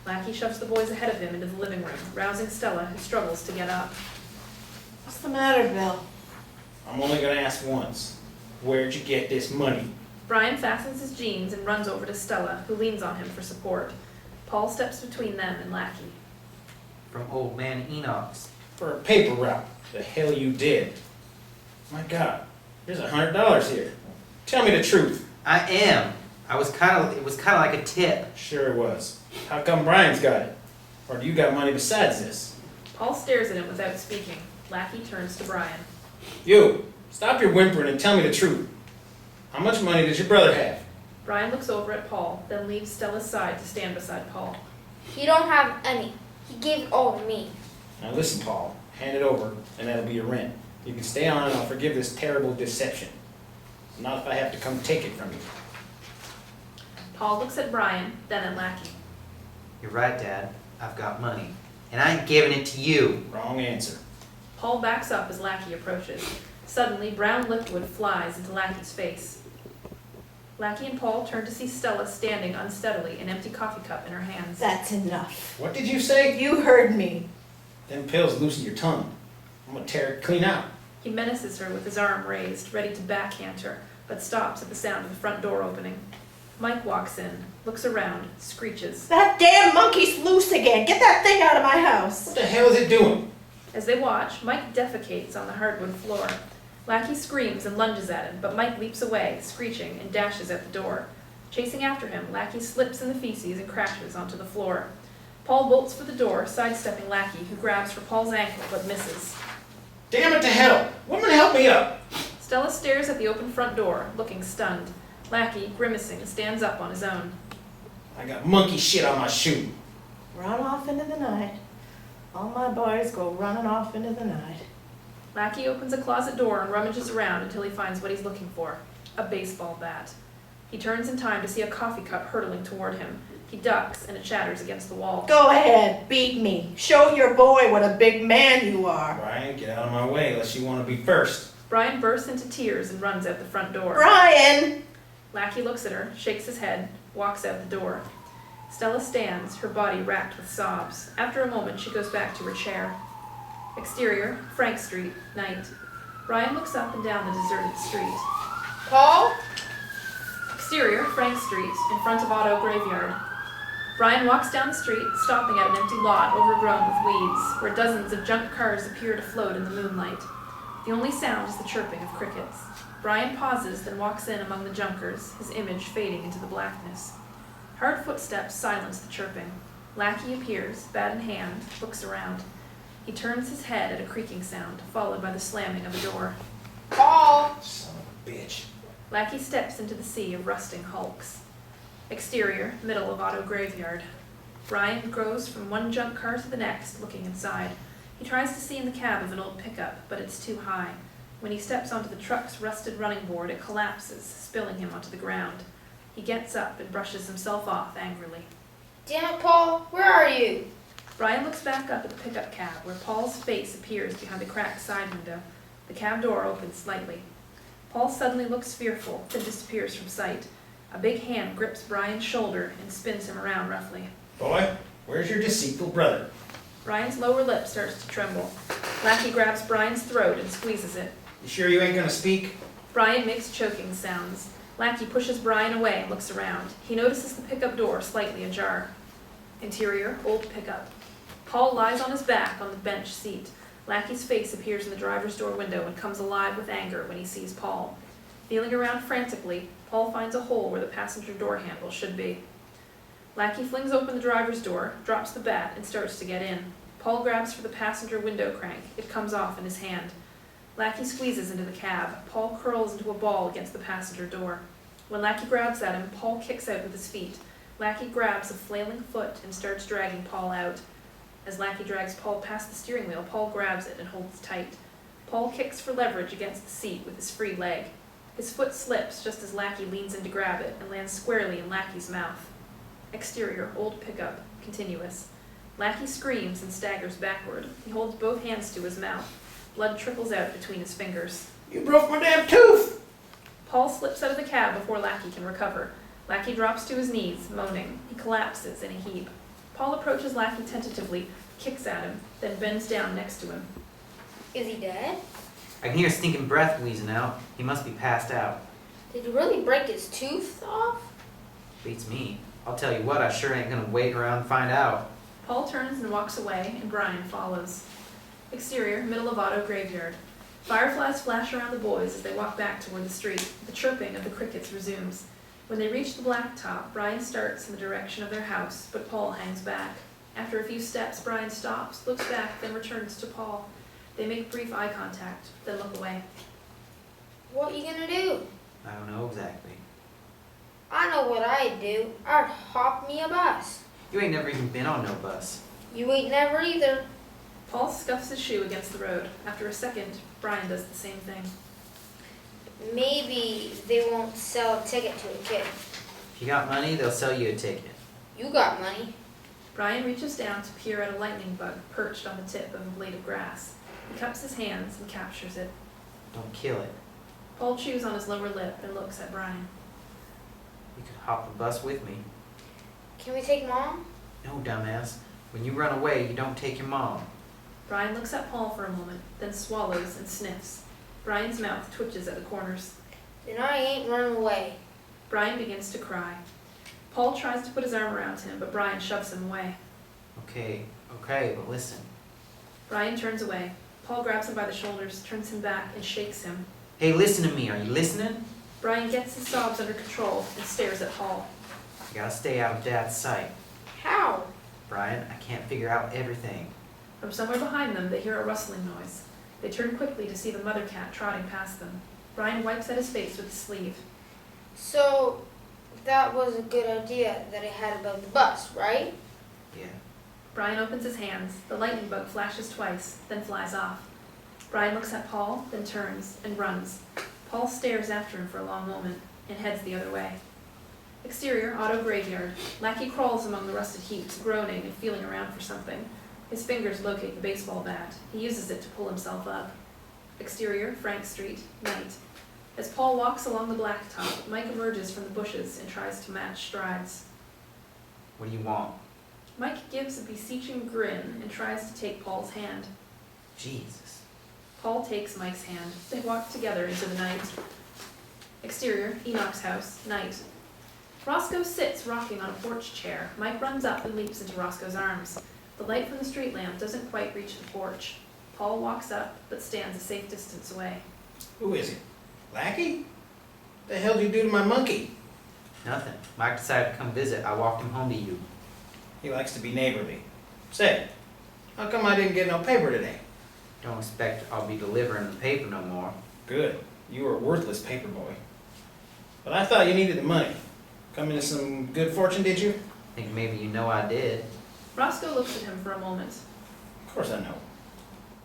Lackey shoves the boys ahead of him into the living room, rousing Stella, who struggles to get up. What's the matter, Bill? I'm only gonna ask once. Where'd you get this money? Brian fastens his jeans and runs over to Stella, who leans on him for support. Paul steps between them and Lackey. From old man Enoch's. For a paper route. The hell you did. My God, there's $100 here. Tell me the truth. I am. It was kind of like a tip. Sure it was. How come Brian's got it? Or do you got money besides this? Paul stares at him without speaking. Lackey turns to Brian. You, stop your whimpering and tell me the truth. How much money does your brother have? Brian looks over at Paul, then leaves Stella's side to stand beside Paul. He don't have any. He gave it all to me. Now listen, Paul. Hand it over, and that'll be your rent. You can stay on and I'll forgive this terrible deception. Not if I have to come take it from you. Paul looks at Brian, then at Lackey. You're right, Dad. I've got money. And I ain't giving it to you. Wrong answer. Paul backs up as Lackey approaches. Suddenly, brown liquid flies into Lackey's face. Lackey and Paul turn to see Stella standing unsteadily, an empty coffee cup in her hands. That's enough. What did you say? You heard me. Them pills loosen your tongue. I'm gonna tear it clean out. He menaces her with his arm raised, ready to backhand her, but stops at the sound of the front door opening. Mike walks in, looks around, screeches. That damn monkey's loose again. Get that thing out of my house. What the hell is it doing? As they watch, Mike defecates on the hardwood floor. Lackey screams and lunges at him, but Mike leaps away, screeching, and dashes out the door. Chasing after him, Lackey slips in the feces and crashes onto the floor. Paul bolts for the door, sidestepping Lackey, who grabs for Paul's ankle but misses. Damn it to hell! Woman, help me up! Stella stares at the open front door, looking stunned. Lackey, grimacing, stands up on his own. I got monkey shit on my shoe. Run off into the night. All my boys go running off into the night. Lackey opens a closet door and rummages around until he finds what he's looking for, a baseball bat. He turns in time to see a coffee cup hurtling toward him. He ducks and it shatters against the wall. Go ahead, beat me. Show your boy what a big man you are. Brian, get out of my way unless you want to be first. Brian bursts into tears and runs out the front door. Brian! Lackey looks at her, shakes his head, walks out the door. Stella stands, her body racked with sobs. After a moment, she goes back to her chair. Exterior, Frank Street, night. Brian looks up and down the deserted street. Paul? Exterior, Frank Street, in front of Auto Graveyard. Brian walks down the street, stopping at an empty lot overgrown with weeds, where dozens of junk cars appear to float in the moonlight. The only sound is the chirping of crickets. Brian pauses, then walks in among the junkers, his image fading into the blackness. Hard footsteps silence the chirping. Lackey appears, bat in hand, looks around. He turns his head at a creaking sound, followed by the slamming of a door. Paul? Son of a bitch. Lackey steps into the sea of rusting hulks. Exterior, middle of Auto Graveyard. Brian goes from one junk car to the next, looking inside. He tries to see in the cab of an old pickup, but it's too high. When he steps onto the truck's rusted running board, it collapses, spilling him onto the ground. He gets up and brushes himself off angrily. Damn it, Paul, where are you? Brian looks back up at the pickup cab, where Paul's face appears behind a cracked side window. The cab door opens slightly. Paul suddenly looks fearful, then disappears from sight. A big hand grips Brian's shoulder and spins him around roughly. Boy, where's your deceitful brother? Brian's lower lip starts to tremble. Lackey grabs Brian's throat and squeezes it. You sure you ain't gonna speak? Brian makes choking sounds. Lackey pushes Brian away and looks around. He notices the pickup door slightly ajar. Interior, old pickup. Paul lies on his back on the bench seat. Lackey's face appears in the driver's door window and comes alive with anger when he sees Paul. Feeling around frantically, Paul finds a hole where the passenger door handle should be. Lackey flings open the driver's door, drops the bat, and starts to get in. Paul grabs for the passenger window crank. It comes off in his hand. Lackey squeezes into the cab. Paul curls into a ball against the passenger door. When Lackey grabs at him, Paul kicks out with his feet. Lackey grabs a flailing foot and starts dragging Paul out. As Lackey drags Paul past the steering wheel, Paul grabs it and holds tight. Paul kicks for leverage against the seat with his free leg. His foot slips just as Lackey leans in to grab it and lands squarely in Lackey's mouth. Exterior, old pickup, continuous. Lackey screams and staggers backward. He holds both hands to his mouth. Blood trickles out between his fingers. You broke my damn tooth! Paul slips out of the cab before Lackey can recover. Lackey drops to his knees, moaning. He collapses in a heap. Paul approaches Lackey tentatively, kicks at him, then bends down next to him. Is he dead? I can hear stinking breath wheezing out. He must be passed out. Did he really break his tooth off? Beats me. I'll tell you what, I sure ain't gonna wait around and find out. Paul turns and walks away, and Brian follows. Exterior, middle of auto graveyard. Fireflies flash around the boys as they walk back toward the street. The chirping of the crickets resumes. When they reach the blacktop, Brian starts in the direction of their house, but Paul hangs back. After a few steps, Brian stops, looks back, then returns to Paul. They make brief eye contact, then look away. What you gonna do? I don't know exactly. I know what I'd do. I'd hop me a bus. You ain't never even been on no bus. You ain't never either. Paul scuffs his shoe against the road. After a second, Brian does the same thing. Maybe they won't sell a ticket to a kid. If you got money, they'll sell you a ticket. You got money. Brian reaches down to peer at a lightning bug perched on the tip of a blade of grass. He cups his hands and captures it. Don't kill it. Paul chews on his lower lip and looks at Brian. You could hop the bus with me. Can we take Mom? No, dumbass. When you run away, you don't take your mom. Brian looks at Paul for a moment, then swallows and sniffs. Brian's mouth twitches at the corners. Then I ain't running away. Brian begins to cry. Paul tries to put his arm around him, but Brian shoves him away. Okay, but listen. Brian turns away. Paul grabs him by the shoulders, turns him back, and shakes him. Hey, listen to me. Are you listening? Brian gets his sobs under control and stares at Paul. You gotta stay out of Dad's sight. How? Brian, I can't figure out everything. From somewhere behind them, they hear a rustling noise. They turn quickly to see the mother cat trotting past them. Brian wipes at his face with his sleeve. So, that was a good idea that I had about the bus, right? Yeah. Brian opens his hands. The lightning bug flashes twice, then flies off. Brian looks at Paul, then turns and runs. Paul stares after him for a long moment and heads the other way. Exterior, auto graveyard. Lackey crawls among the rusted heaps, groaning and feeling around for something. His fingers locate the baseball bat. He uses it to pull himself up. Exterior, Frank Street, night. As Paul walks along the blacktop, Mike emerges from the bushes and tries to match strides. What do you want? Mike gives a beseeching grin and tries to take Paul's hand. Jesus. Paul takes Mike's hand. They walk together into the night. Exterior, Enoch's house, night. Roscoe sits rocking on a porch chair. Mike runs up and leaps into Roscoe's arms. The light from the street lamp doesn't quite reach the porch. Paul walks up, but stands a safe distance away. Who is it? Lackey? The hell did you do to my monkey? Nothing. Mike decided to come visit. I walked him home to you. He likes to be neighborly. Say, how come I didn't get no paper today? Don't expect I'll be delivering the paper no more. Good. You were a worthless paper boy. But I thought you needed the money. Come into some good fortune, did you? Think maybe you know I did. Roscoe looks at him for a moment. Of course I know.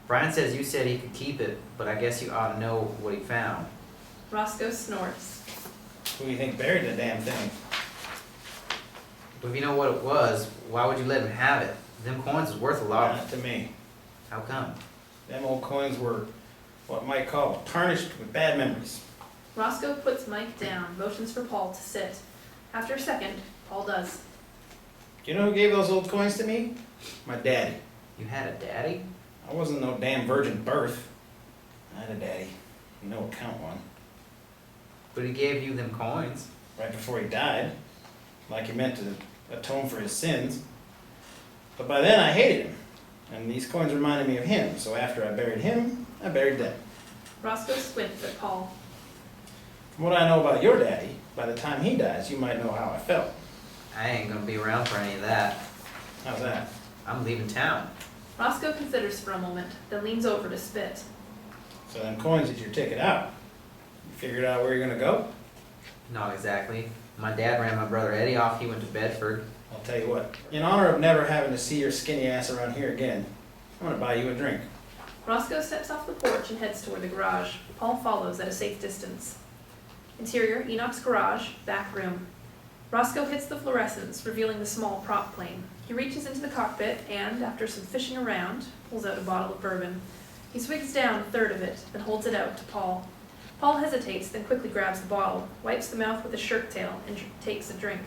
Brian says you said he could keep it, but I guess you ought to know what he found. Roscoe snorts. Who do you think buried the damn thing? But if you know what it was, why would you let him have it? Them coins is worth a lot. Not to me. How come? Them old coins were what you might call tarnished with bad memories. Roscoe puts Mike down, motions for Paul to sit. After a second, Paul does. Do you know who gave those old coins to me? My daddy. You had a daddy? I wasn't no damn virgin birth. I had a daddy. No account one. But he gave you them coins. Right before he died. Like he meant to atone for his sins. But by then I hated him. And these coins reminded me of him. So after I buried him, I buried them. Roscoe squints at Paul. From what I know about your daddy, by the time he dies, you might know how I felt. I ain't gonna be around for any of that. How's that? I'm leaving town. Roscoe considers for a moment, then leans over to spit. So them coins is your ticket out. You figured out where you're gonna go? Not exactly. My dad ran my brother Eddie off. He went to Bedford. I'll tell you what. In honor of never having to see your skinny ass around here again, I'm gonna buy you a drink. Roscoe steps off the porch and heads toward the garage. Paul follows at a safe distance. Interior, Enoch's garage, back room. Roscoe hits the fluorescents, revealing the small prop plane. He reaches into the cockpit and, after some fishing around, pulls out a bottle of bourbon. He swigs down a third of it, then holds it out to Paul. Paul hesitates, then quickly grabs the bottle, wipes the mouth with his shirt tail, and takes a drink.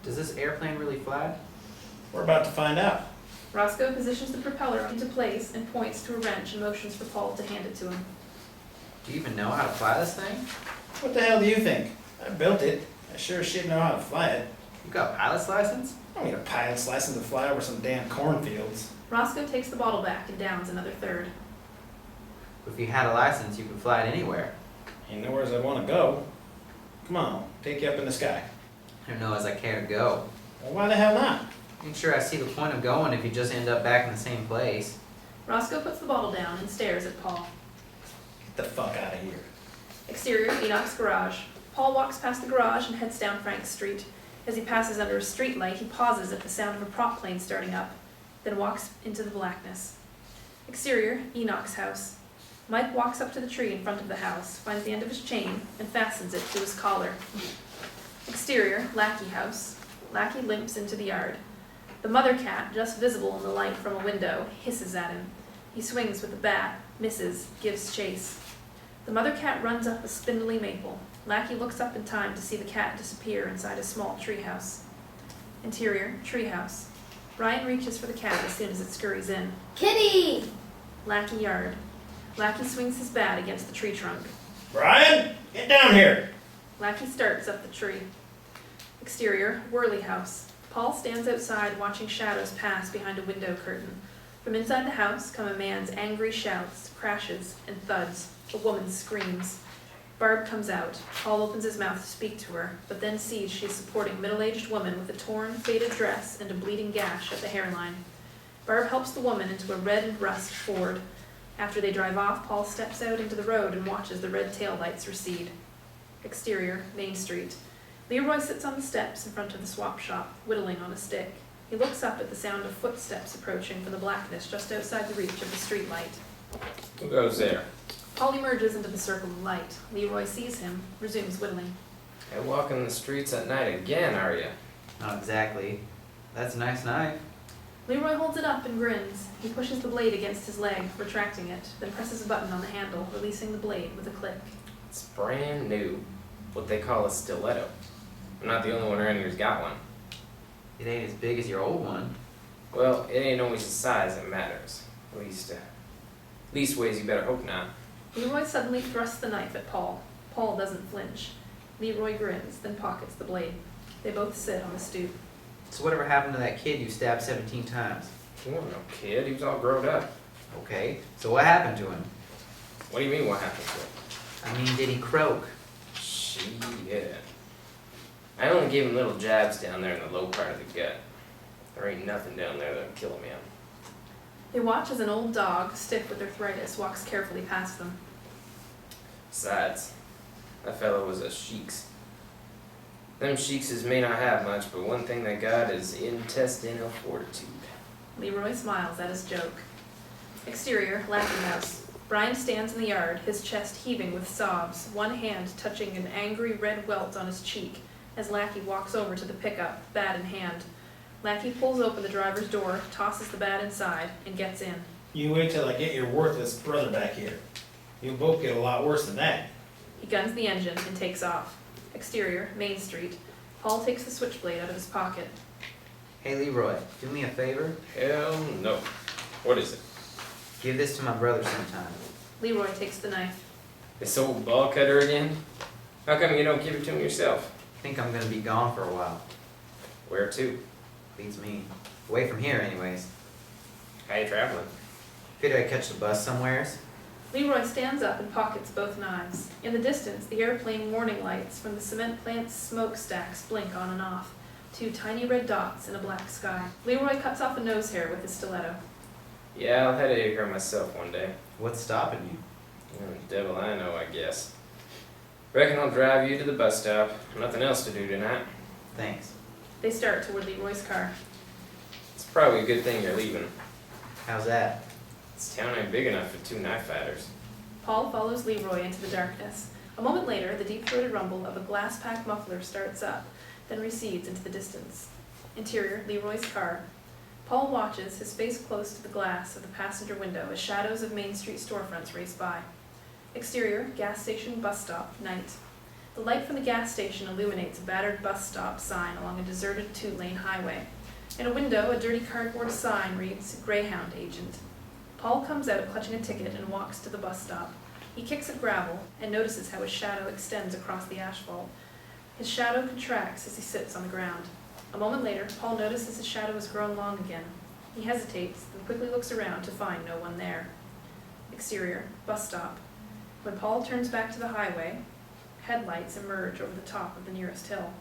Does this airplane really fly? We're about to find out. Roscoe positions the propeller into place and points to a wrench and motions for Paul to hand it to him. Do you even know how to fly this thing? What the hell do you think? I built it. I sure as shit know how to fly it. You got a pilot's license? I don't need a pilot's license to fly over some damn cornfields. Roscoe takes the bottle back and downs another third. If you had a license, you could fly it anywhere. Ain't nowhere I'd want to go. Come on, I'll take you up in the sky. I don't know as I care to go. Well, why the hell not? Ain't sure I see the point of going if you just end up back in the same place. Roscoe puts the bottle down and stares at Paul. Get the fuck out of here. Exterior, Enoch's garage. Paul walks past the garage and heads down Frank Street. As he passes under a street light, he pauses at the sound of a prop plane starting up, then walks into the blackness. Exterior, Enoch's house. Mike walks up to the tree in front of the house, finds the end of his chain, and fastens it to his collar. Exterior, Lackey house. Lackey limps into the yard. The mother cat, just visible in the light from a window, hisses at him. He swings with the bat, misses, gives chase. The mother cat runs up a spindly maple. Lackey looks up in time to see the cat disappear inside a small treehouse. Interior, treehouse. Brian reaches for the cat as soon as it scurries in. Kitty! Lackey yard. Lackey swings his bat against the tree trunk. Brian, get down here. Lackey starts up the tree. Exterior, Worley house. Paul stands outside watching shadows pass behind a window curtain. From inside the house come a man's angry shouts, crashes, and thuds. A woman screams. Barb comes out. Paul opens his mouth to speak to her, but then sees she is supporting a middle-aged woman with a torn, faded dress and a bleeding gash at the hairline. Barb helps the woman into a red and rust Ford. After they drive off, Paul steps out into the road and watches the red taillights recede. Exterior, Main Street. Leroy sits on the steps in front of the swap shop, whittling on a stick. He looks up at the sound of footsteps approaching from the blackness just outside the reach of the street light. Who goes there? Paul emerges into the circle of light. Leroy sees him, resumes whittling. You're walking the streets at night again, are you? Not exactly. That's a nice knife. Leroy holds it up and grins. He pushes the blade against his leg, retracting it, then presses a button on the handle, releasing the blade with a click. It's brand new. What they call a stiletto. I'm not the only one around here's got one. It ain't as big as your old one. Well, it ain't always the size that matters. Leastways you better hope not. Leroy suddenly thrusts the knife at Paul. Paul doesn't flinch. Leroy grins, then pockets the blade. They both sit on the stoop. So whatever happened to that kid you stabbed 17 times? He wasn't no kid, he was all grown up. Okay, so what happened to him? What do you mean what happened to him? I mean, did he croak? Shit. I only gave him little jabs down there in the low part of the gut. There ain't nothing down there that'll kill a man. They watch as an old dog, stiff with arthritis, walks carefully past them. Besides, that fellow was a sheiks. Them sheikses may not have much, but one thing they got is intestinal fortitude. Leroy smiles at his joke. Exterior, laughing house. Brian stands in the yard, his chest heaving with sobs, one hand touching an angry red welt on his cheek, as Lackey walks over to the pickup, bat in hand. Lackey pulls open the driver's door, tosses the bat inside, and gets in. You wait till I get your worthless brother back here. You'll both get a lot worse than that. He guns the engine and takes off. Exterior, Main Street. Paul takes the switchblade out of his pocket. Hey Leroy, do me a favor. Hell no. What is it? Give this to my brother sometime. Leroy takes the knife. This old ball cutter again? How come you don't give it to him yourself? I think I'm gonna be gone for a while. Where to? Beats me. Away from here anyways. How you traveling? Figure I catch the bus somewheres. Leroy stands up and pockets both knives. In the distance, the airplane warning lights from the cement plant's smokestacks blink on and off. 2 tiny red dots in a black sky. Leroy cuts off a nose hair with his stiletto. Yeah, I'll head out here myself one day. What's stopping you? Devil I know, I guess. Reckon I'll drive you to the bus stop. Nothing else to do tonight. Thanks. They start toward Leroy's car. It's probably a good thing you're leaving. How's that? This town ain't big enough for 2 knife fighters. Paul follows Leroy into the darkness. A moment later, the deep-throated rumble of a glass-packed muffler starts up, then recedes into the distance. Interior, Leroy's car. Paul watches, his face close to the glass of the passenger window as shadows of Main Street storefronts race by. Exterior, gas station, bus stop, night. The light from the gas station illuminates a battered bus stop sign along a deserted 2-lane highway. In a window, a dirty cardboard sign reads, Greyhound Agent. Paul comes out clutching a ticket and walks to the bus stop. He kicks at gravel and notices how his shadow extends across the asphalt. His shadow contracts as he sits on the ground. A moment later, Paul notices his shadow has grown long again. He hesitates, then quickly looks around to find no one there. Exterior, bus stop. When Paul turns back to the highway, headlights emerge over the top of the nearest hill.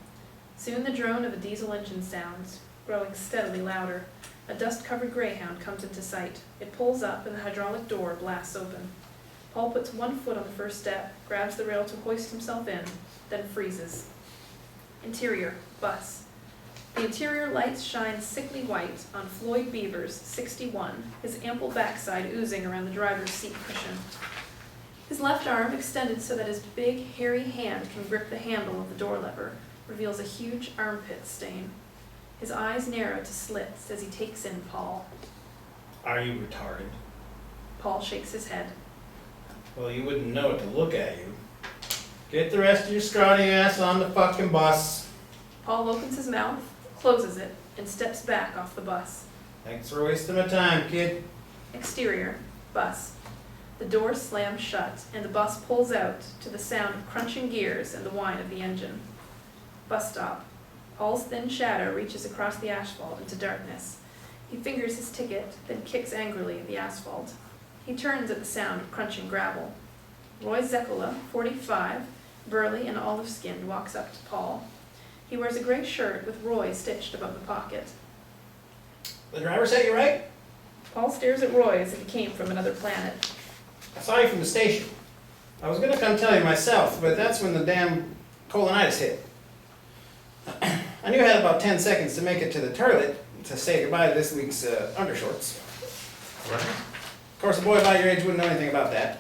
Soon the drone of a diesel engine sounds, growing steadily louder. A dust-covered Greyhound comes into sight. It pulls up and the hydraulic door blasts open. Paul puts one foot on the first step, grabs the rail to hoist himself in, then freezes. Interior, bus. The interior lights shine sickly white on Floyd Beaver's 61, his ample backside oozing around the driver's seat cushion. His left arm, extended so that his big, hairy hand can grip the handle of the door lever, reveals a huge armpit stain. His eyes narrow to slits as he takes in Paul. Are you retarded? Paul shakes his head. Well, you wouldn't know it to look at you. Get the rest of your scrawny ass on the fucking bus. Paul opens his mouth, closes it, and steps back off the bus. Thanks for wasting my time, kid. Exterior, bus. The door slams shut, and the bus pulls out to the sound of crunching gears and the whine of the engine. Bus stop. Paul's thin shadow reaches across the asphalt into darkness. He fingers his ticket, then kicks angrily at the asphalt. He turns at the sound of crunching gravel. Roy Zekola, 45, burly and olive-skinned, walks up to Paul. He wears a gray shirt with Roy stitched above the pocket. The driver set you right? Paul stares at Roy as if he came from another planet. I saw you from the station. I was gonna come tell you myself, but that's when the damn colonitis hit. I knew I had about 10 seconds to make it to the toilet to say goodbye to this week's undershorts. What? Of course, a boy about your age wouldn't know anything about that.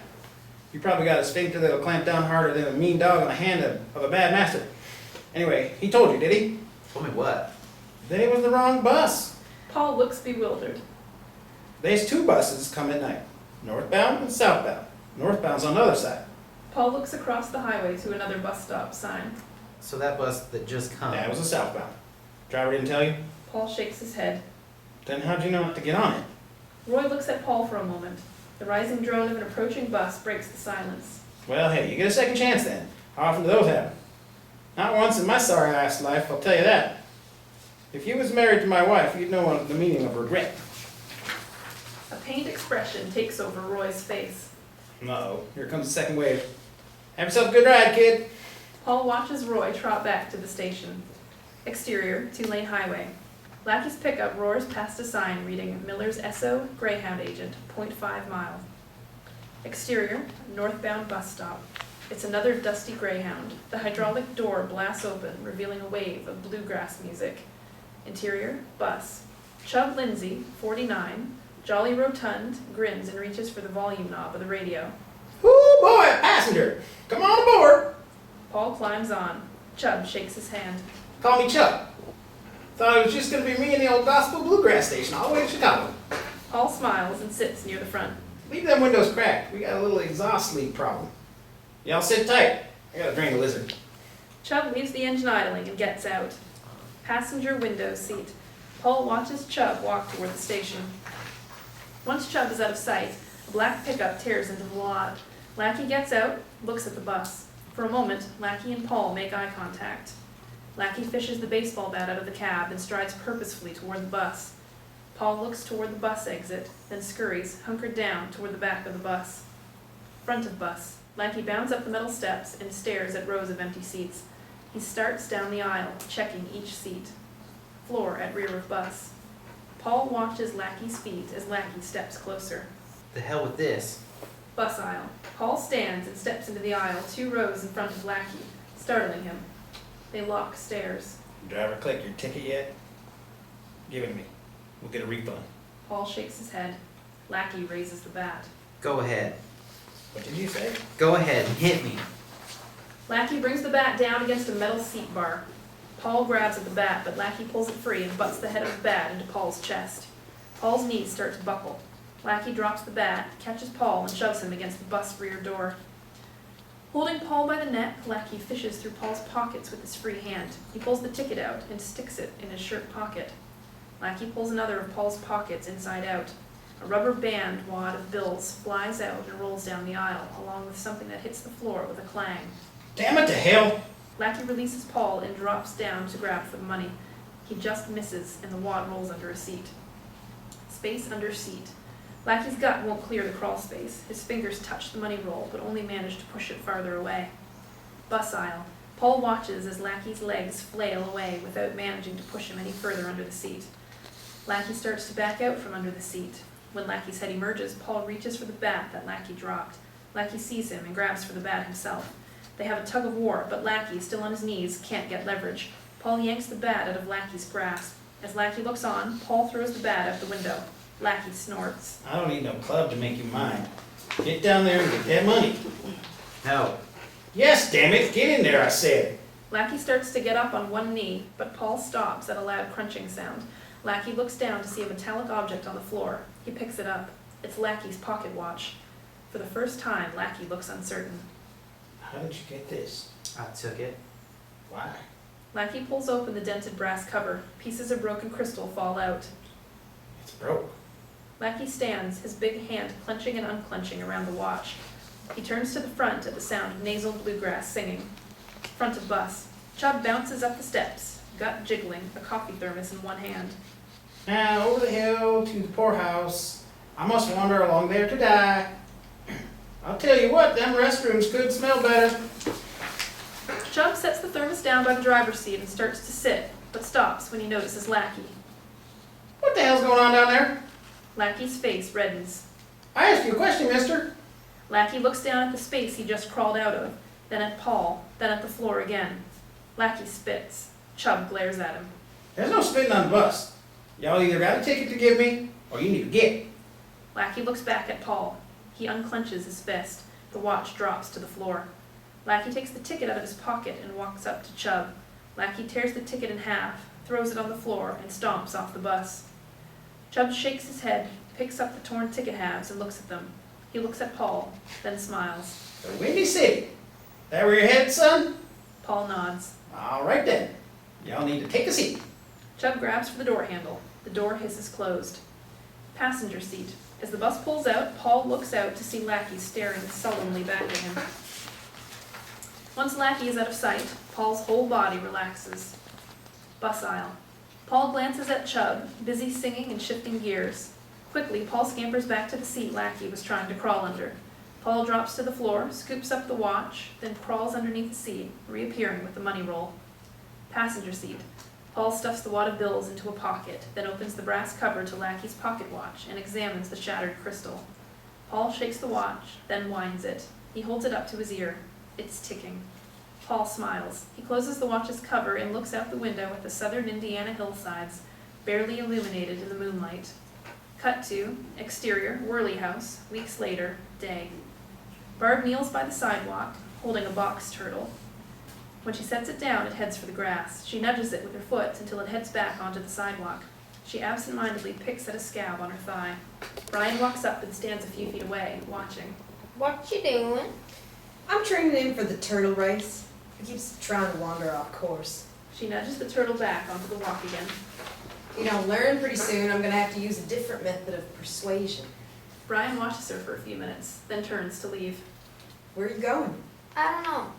You probably got a sphincter that'll clamp down harder than a mean dog on the hand of a bad master. Anyway, he told you, did he? Told me what? Then he was the wrong bus. Paul looks bewildered. There's 2 buses come at night, northbound and southbound. Northbound's on the other side. Paul looks across the highway to another bus stop sign. So that bus that just come. That was a southbound. Driver didn't tell you? Paul shakes his head. Then how'd you know not to get on it? Roy looks at Paul for a moment. The rising drone of an approaching bus breaks the silence. Well, hey, you get a second chance then. How often do those happen? Not once in my sorry ass life, I'll tell you that. If you was married to my wife, you'd know the meaning of regret. A pained expression takes over Roy's face. Uh-oh, here comes the second wave. Have yourself a good ride, kid. Paul watches Roy trot back to the station. Exterior, 2-lane highway. Lackey's pickup roars past a sign reading Miller's Esso, Greyhound Agent, 0.5 mile. Exterior, northbound bus stop. It's another dusty Greyhound. The hydraulic door blasts open, revealing a wave of bluegrass music. Interior, bus. Chub Lindsay, 49, jolly rotund, grins and reaches for the volume knob of the radio. Whoo, boy, passenger. Come on aboard. Paul climbs on. Chub shakes his hand. Call me Chuck. Thought it was just gonna be me and the old gospel bluegrass station all the way to Chicago. Paul smiles and sits near the front. Leave them windows cracked. We got a little exhaust leak problem. Y'all sit tight. I gotta drain the lizard. Chub leaves the engine idling and gets out. Passenger window seat. Paul watches Chub walk toward the station. Once Chub is out of sight, a black pickup tears into the lot. Lackey gets out, looks at the bus. For a moment, Lackey and Paul make eye contact. Lackey fishes the baseball bat out of the cab and strides purposefully toward the bus. Paul looks toward the bus exit, then scurries, hunkered down, toward the back of the bus. Front of bus. Lackey bounds up the metal steps and stares at rows of empty seats. He starts down the aisle, checking each seat. Floor at rear of bus. Paul watches Lackey's feet as Lackey steps closer. The hell with this. Bus aisle. Paul stands and steps into the aisle 2 rows in front of Lackey, startling him. They lock stairs. Driver click your ticket yet? Give it to me. We'll get a refund. Paul shakes his head. Lackey raises the bat. Go ahead. What did you say? Go ahead and hit me. Lackey brings the bat down against a metal seat bar. Paul grabs at the bat, but Lackey pulls it free and butts the head of the bat into Paul's chest. Paul's knees start to buckle. Lackey drops the bat, catches Paul, and shoves him against the bus rear door. Holding Paul by the neck, Lackey fishes through Paul's pockets with his free hand. He pulls the ticket out and sticks it in his shirt pocket. Lackey pulls another of Paul's pockets inside out. A rubber band wad of bills flies out and rolls down the aisle, along with something that hits the floor with a clang. Damn it to hell! Lackey releases Paul and drops down to grab for the money. He just misses, and the wad rolls under a seat. Space under seat. Lackey's gut won't clear the crawl space. His fingers touch the money roll, but only manage to push it farther away. Bus aisle. Paul watches as Lackey's legs flail away without managing to push him any further under the seat. Lackey starts to back out from under the seat. When Lackey's head emerges, Paul reaches for the bat that Lackey dropped. Lackey sees him and grabs for the bat himself. They have a tug of war, but Lackey, still on his knees, can't get leverage. Paul yanks the bat out of Lackey's grasp. As Lackey looks on, Paul throws the bat out the window. Lackey snorts. I don't need no club to make you mine. Get down there and get that money. No. Yes, damn it, get in there, I said. Lackey starts to get up on one knee, but Paul stops at a loud crunching sound. Lackey looks down to see a metallic object on the floor. He picks it up. It's Lackey's pocket watch. For the first time, Lackey looks uncertain. How did you get this? I took it. Why? Lackey pulls open the dented brass cover. Pieces of broken crystal fall out. It's broke. Lackey stands, his big hand clenching and unclenching around the watch. He turns to the front at the sound of nasal bluegrass singing. Front of bus. Chubb bounces up the steps, gut jiggling, a coffee thermos in one hand. Now, over the hill to the poorhouse. I must wander along there to die. I'll tell you what, them restrooms could smell better. Chubb sets the thermos down by the driver's seat and starts to sit, but stops when he notices Lackey. What the hell's going on down there? Lackey's face reddens. I asked you a question, mister. Lackey looks down at the space he just crawled out of, then at Paul, then at the floor again. Lackey spits. Chubb glares at him. There's no spitting on the bus. Y'all either got a ticket to give me, or you need to get. Lackey looks back at Paul. He unclenches his fist. The watch drops to the floor. Lackey takes the ticket out of his pocket and walks up to Chubb. Lackey tears the ticket in half, throws it on the floor, and stomps off the bus. Chubb shakes his head, picks up the torn ticket halves, and looks at them. He looks at Paul, then smiles. The Windy City. That where you're headed, son? Paul nods. All right then. Y'all need to take a seat. Chubb grabs for the door handle. The door hisses closed. Passenger seat. As the bus pulls out, Paul looks out to see Lackey staring sullenly back at him. Once Lackey is out of sight, Paul's whole body relaxes. Bus aisle. Paul glances at Chubb, busy singing and shifting gears. Quickly, Paul scampers back to the seat Lackey was trying to crawl under. Paul drops to the floor, scoops up the watch, then crawls underneath the seat, reappearing with the money roll. Passenger seat. Paul stuffs the wad of bills into a pocket, then opens the brass cover to Lackey's pocket watch and examines the shattered crystal. Paul shakes the watch, then winds it. He holds it up to his ear. It's ticking. Paul smiles. He closes the watch's cover and looks out the window at the southern Indiana hillsides. barely illuminated in the moonlight. Cut to, exterior, Whirly house, weeks later, day. Barb kneels by the sidewalk, holding a box turtle. When she sets it down, it heads for the grass. She nudges it with her foot until it heads back onto the sidewalk. She absent-mindedly picks at a scab on her thigh. Brian walks up and stands a few feet away, watching. What you doing? I'm training him for the turtle race. He keeps trying to wander off course. She nudges the turtle back onto the walk again. You know, learn pretty soon I'm gonna have to use a different method of persuasion. Brian watches her for a few minutes, then turns to leave. Where are you going? I don't know.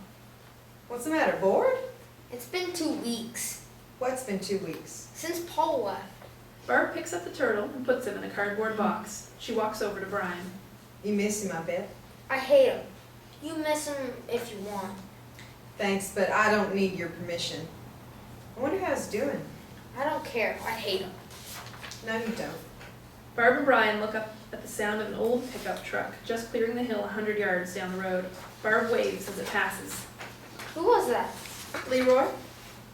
What's the matter, bored? It's been 2 weeks What's been 2 weeks? since Paul left. Barb picks up the turtle and puts him in a cardboard box. She walks over to Brian. You miss him, I bet. I hate him. You miss him if you want. Thanks, but I don't need your permission. I wonder how he's doing. I don't care. I hate him. No, you don't. Barb and Brian look up at the sound of an old pickup truck just clearing the hill 100 yards down the road. Barb waves as it passes. Who was that? Leroy?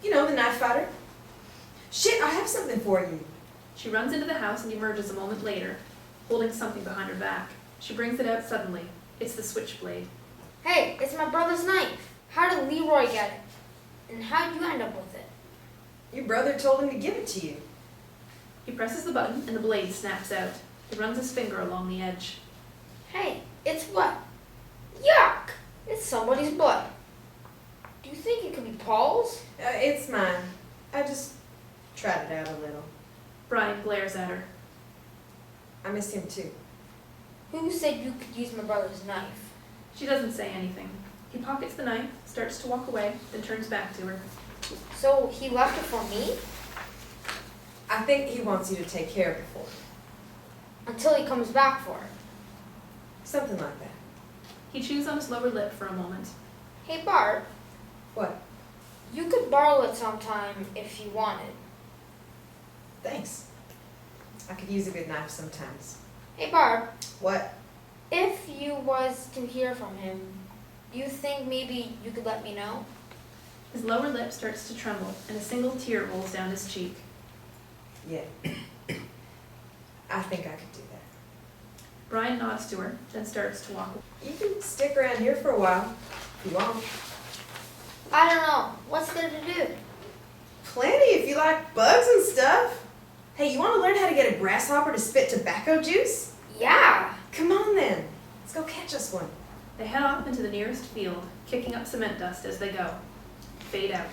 You know, the knife fighter. Shit, I have something for you. She runs into the house and emerges a moment later, holding something behind her back. She brings it out suddenly. It's the switchblade. Hey, it's my brother's knife. How did Leroy get it? And how'd you end up with it? Your brother told him to give it to you. He presses the button and the blade snaps out. He runs his finger along the edge. Hey, it's what? Yuck! It's somebody's blood. Do you think it could be Paul's? It's mine. I just tried it out a little. Brian glares at her. I miss him too. Who said you could use my brother's knife? She doesn't say anything. He pockets the knife, starts to walk away, then turns back to her. So he left it for me? I think he wants you to take care of it for him. Until he comes back for it. Something like that. He chews on his lower lip for a moment. Hey Barb, What? you could borrow it sometime if you wanted. Thanks. I could use a good knife sometimes. Hey Barb, What? if you was to hear from him, you think maybe you could let me know? His lower lip starts to tremble, and a single tear rolls down his cheek. Yeah. I think I could do that. Brian nods to her, then starts to walk away. You can stick around here for a while, if you want. I don't know. What's there to do? Plenty if you like bugs and stuff. Hey, you want to learn how to get a grasshopper to spit tobacco juice? Yeah. Come on then. Let's go catch us one. They head off into the nearest field, kicking up cement dust as they go. Fade out.